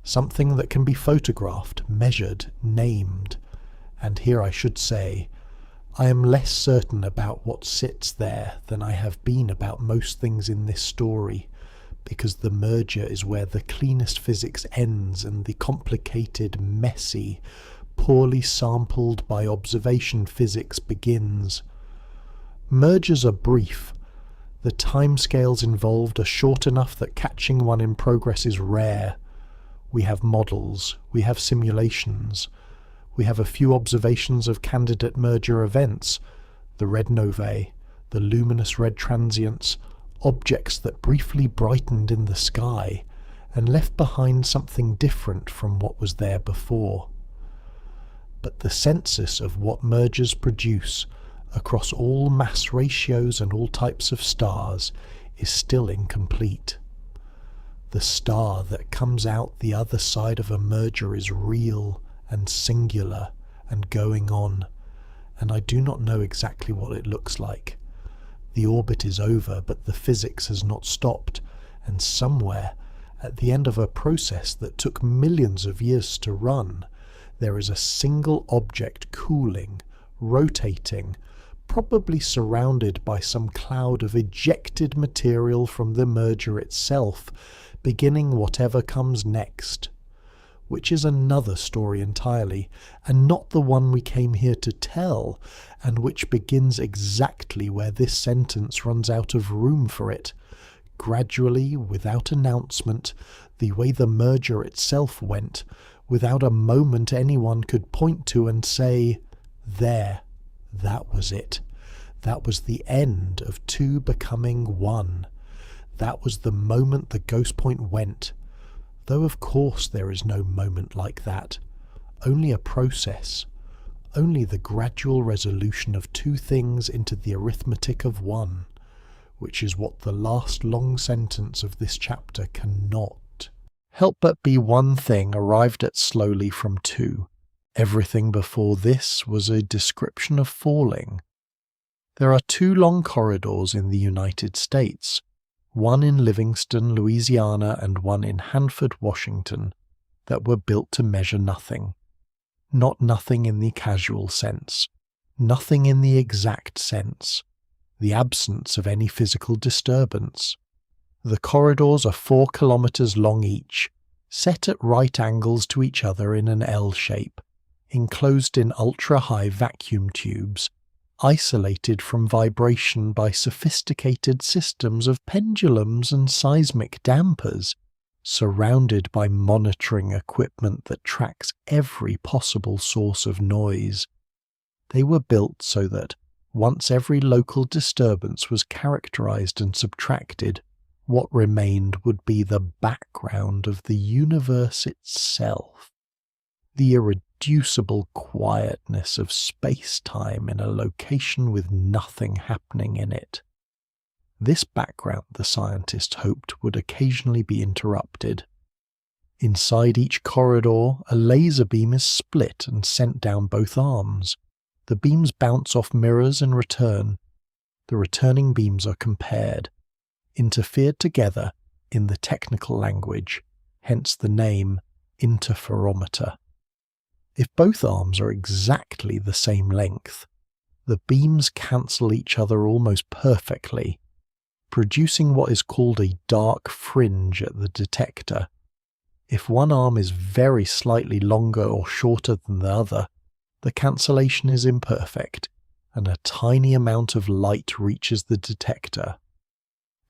something that can be photographed, measured, named. And here I should say, I am less certain about what sits there than I have been about most things in this story, because the merger is where the cleanest physics ends and the complicated, messy, poorly sampled by observation physics begins. Mergers are brief. The timescales involved are short enough that catching one in progress is rare. We have models, we have simulations, we have a few observations of candidate merger events, the red novae, the luminous red transients, objects that briefly brightened in the sky and left behind something different from what was there before. But the census of what mergers produce across all mass ratios and all types of stars is still incomplete. The star that comes out the other side of a merger is real and singular and going on, and I do not know exactly what it looks like. The orbit is over, but the physics has not stopped, and somewhere, at the end of a process that took millions of years to run, there is a single object cooling, rotating, probably surrounded by some cloud of ejected material from the merger itself, beginning whatever comes next. Which is another story entirely, and not the one we came here to tell, and which begins exactly where this sentence runs out of room for it. Gradually, without announcement, the way the merger itself went, without a moment anyone could point to and say, there, that was it. That was the end of two becoming one. That was the moment the ghost point went. Though of course there is no moment like that, only a process, only the gradual resolution of two things into the arithmetic of one, which is what the last long sentence of this chapter cannot help but be one thing arrived at slowly from two. Everything before this was a description of falling. There are two long corridors in the United States, one in Livingston, Louisiana, and one in Hanford, Washington, that were built to measure nothing. Not nothing in the casual sense, nothing in the exact sense, the absence of any physical disturbance. The corridors are 4 kilometers long each, set at right angles to each other in an L shape, enclosed in ultra-high vacuum tubes, isolated from vibration by sophisticated systems of pendulums and seismic dampers, surrounded by monitoring equipment that tracks every possible source of noise. They were built so that, once every local disturbance was characterized and subtracted, what remained would be the background of the universe itself. The irreducible quietness of space-time in a location with nothing happening in it. This background, the scientist hoped, would occasionally be interrupted. Inside each corridor, a laser beam is split and sent down both arms. The beams bounce off mirrors and return. The returning beams are compared, interfered together in the technical language, hence the name interferometer. If both arms are exactly the same length, the beams cancel each other almost perfectly, producing what is called a dark fringe at the detector. If one arm is very slightly longer or shorter than the other, the cancellation is imperfect, and a tiny amount of light reaches the detector.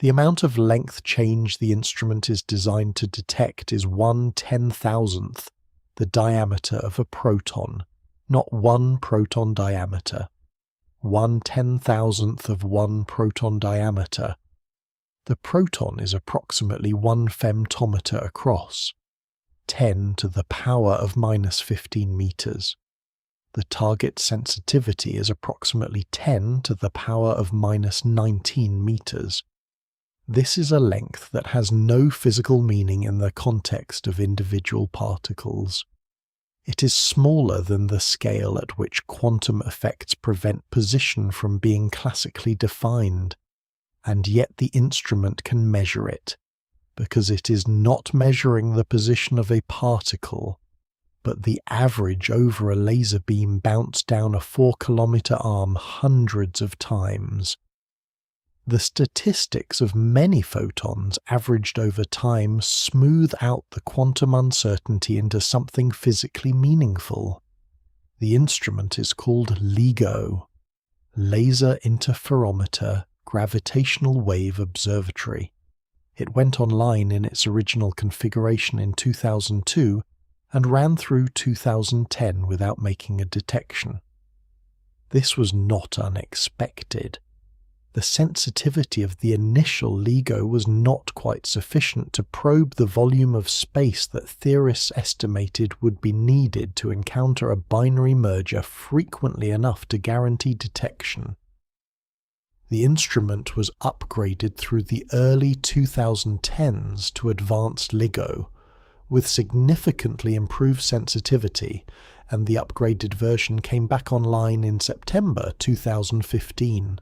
The amount of length change the instrument is designed to detect is 1/10,000th the diameter of a proton, not one proton diameter. 1/10,000th of one proton diameter. The proton is approximately 1 femtometer across, 10 to the power of -15 meters. The target sensitivity is approximately 10 to the power of -19 meters. This is a length that has no physical meaning in the context of individual particles. It is smaller than the scale at which quantum effects prevent position from being classically defined, and yet the instrument can measure it, because it is not measuring the position of a particle, but the average over a laser beam bounced down a 4-kilometer arm hundreds of times. The statistics of many photons averaged over time smooth out the quantum uncertainty into something physically meaningful. The instrument is called LIGO, Laser Interferometer Gravitational Wave Observatory. It went online in its original configuration in 2002 and ran through 2010 without making a detection. This was not unexpected. The sensitivity of the initial LIGO was not quite sufficient to probe the volume of space that theorists estimated would be needed to encounter a binary merger frequently enough to guarantee detection. The instrument was upgraded through the early 2010s to advanced LIGO, with significantly improved sensitivity, and the upgraded version came back online in September 2015.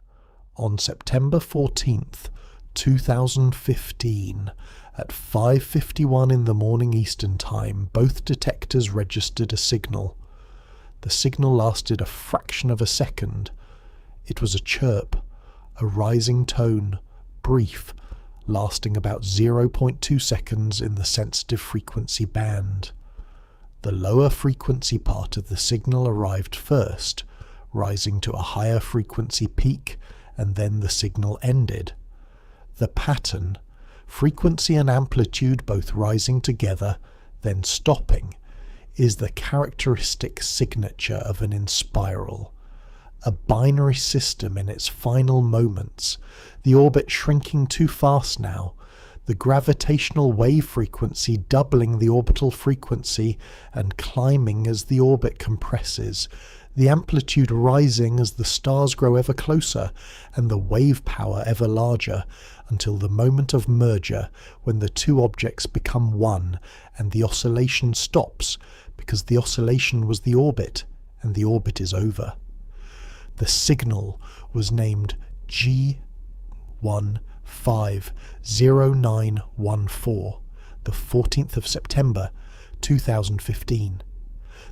On September 14th, 2015, at 5:51 in the morning Eastern Time, both detectors registered a signal. The signal lasted a fraction of a second. It was a chirp, a rising tone, brief, lasting about 0.2 seconds in the sensitive frequency band. The lower frequency part of the signal arrived first, rising to a higher frequency peak, and then the signal ended. The pattern, frequency and amplitude both rising together, then stopping, is the characteristic signature of an inspiral, a binary system in its final moments, the orbit shrinking too fast now, the gravitational wave frequency doubling the orbital frequency and climbing as the orbit compresses, the amplitude rising as the stars grow ever closer, and the wave power ever larger, until the moment of merger, when the two objects become one, and the oscillation stops, because the oscillation was the orbit, and the orbit is over. The signal was named G150914, the 14th of September, 2015.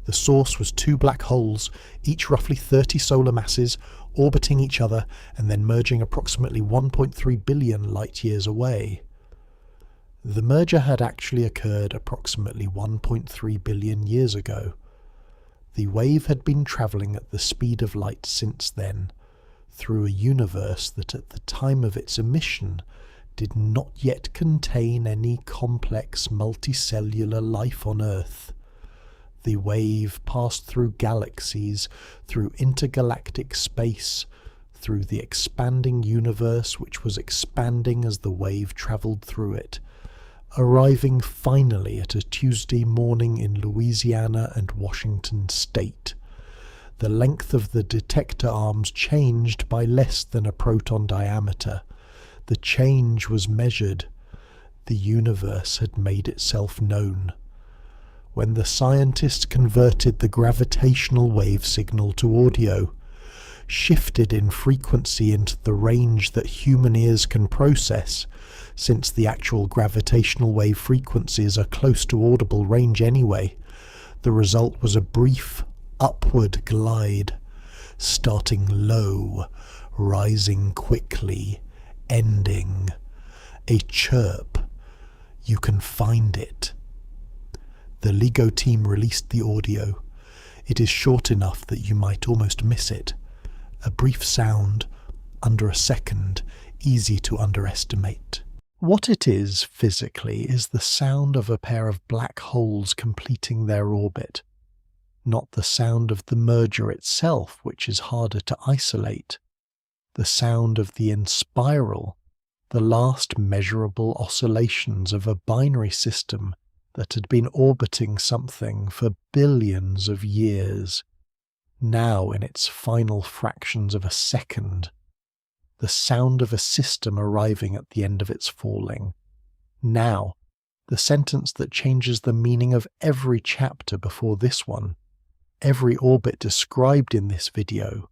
The source was two black holes, each roughly 30 solar masses, orbiting each other and then merging approximately 1.3 billion light-years away. The merger had actually occurred approximately 1.3 billion years ago. The wave had been travelling at the speed of light since then, through a universe that at the time of its emission did not yet contain any complex multicellular life on Earth. The wave passed through galaxies, through intergalactic space, through the expanding universe which was expanding as the wave travelled through it, arriving finally at a Tuesday morning in Louisiana and Washington State. The length of the detector arms changed by less than a proton diameter. The change was measured. The universe had made itself known. When the scientists converted the gravitational wave signal to audio, shifted in frequency into the range that human ears can process, since the actual gravitational wave frequencies are close to audible range anyway, The result was a brief upward glide, starting low, rising quickly, ending. A chirp. You can find it. The LIGO team released the audio. It is short enough that you might almost miss it. A brief sound, under a second, easy to underestimate. What it is, physically, is the sound of a pair of black holes completing their orbit, not the sound of the merger itself, which is harder to isolate. The sound of the in-spiral, the last measurable oscillations of a binary system that had been orbiting something for billions of years, now in its final fractions of a second. The sound of a system arriving at the end of its falling. Now, the sentence that changes the meaning of every chapter before this one, every orbit described in this video,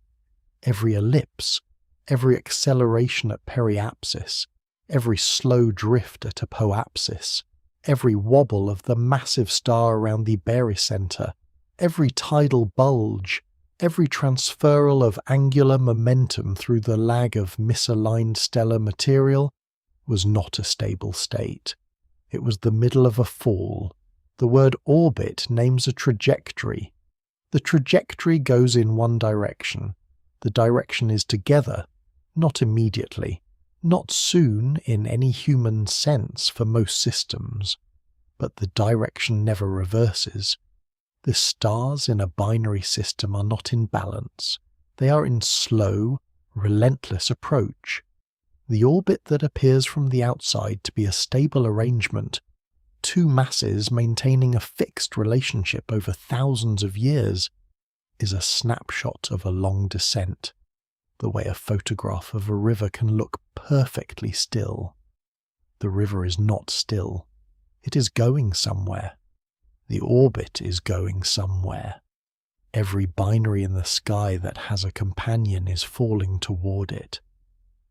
every ellipse, every acceleration at periapsis, every slow drift at apoapsis, every wobble of the massive star around the Barycenter, every tidal bulge, every transferal of angular momentum through the lag of misaligned stellar material was not a stable state. It was the middle of a fall. The word orbit names a trajectory. The trajectory goes in one direction. The direction is together, not immediately, not soon in any human sense for most systems, but the direction never reverses. The stars in a binary system are not in balance. They are in slow, relentless approach. The orbit that appears from the outside to be a stable arrangement, two masses maintaining a fixed relationship over thousands of years, is a snapshot of a long descent, the way a photograph of a river can look perfectly still. The river is not still. It is going somewhere. The orbit is going somewhere. Every binary in the sky that has a companion is falling toward it.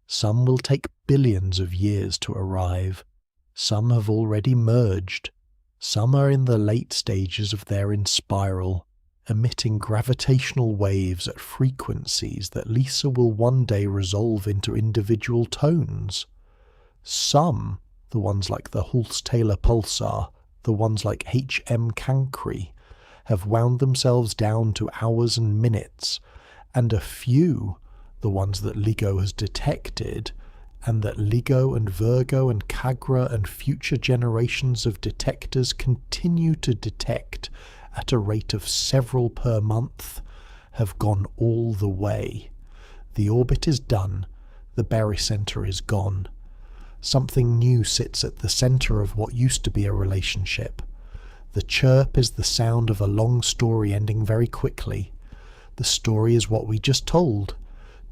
Some will take billions of years to arrive. Some have already merged. Some are in the late stages of their in-spiral, emitting gravitational waves at frequencies that Lisa will one day resolve into individual tones. Some, the ones like the Hulse-Taylor pulsar, the ones like H.M. Cancri, have wound themselves down to hours and minutes, and a few, the ones that LIGO has detected, and that LIGO and Virgo and Cagra and future generations of detectors continue to detect at a rate of several per month, have gone all the way. The orbit is done. The Barycenter is gone. Something new sits at the center of what used to be a relationship. The chirp is the sound of a long story ending very quickly. The story is what we just told.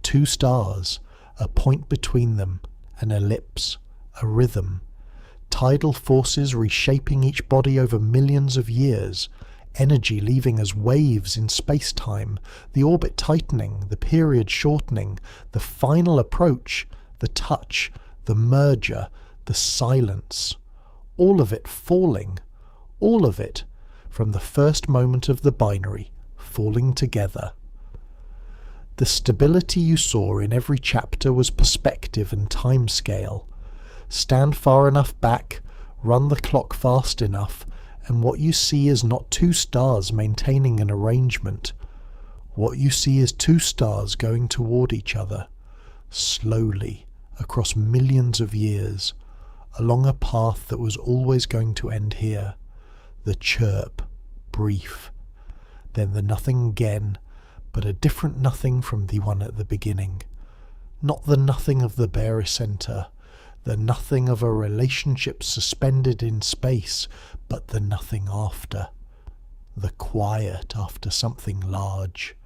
Two stars, a point between them, an ellipse, a rhythm. Tidal forces reshaping each body over millions of years. Energy leaving as waves in space-time. The orbit tightening, the period shortening, the final approach, the touch, the merger, the silence, all of it falling, all of it, from the first moment of the binary, falling together. The stability you saw in every chapter was perspective and time scale. Stand far enough back, run the clock fast enough, and what you see is not two stars maintaining an arrangement. What you see is two stars going toward each other, slowly, across millions of years, along a path that was always going to end here. The chirp, brief. Then the nothing again, but a different nothing from the one at the beginning. Not the nothing of the Barycenter, the nothing of a relationship suspended in space, but the nothing after. The quiet after something large,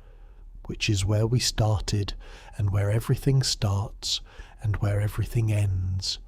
which is where we started, and where everything starts, and where everything ends.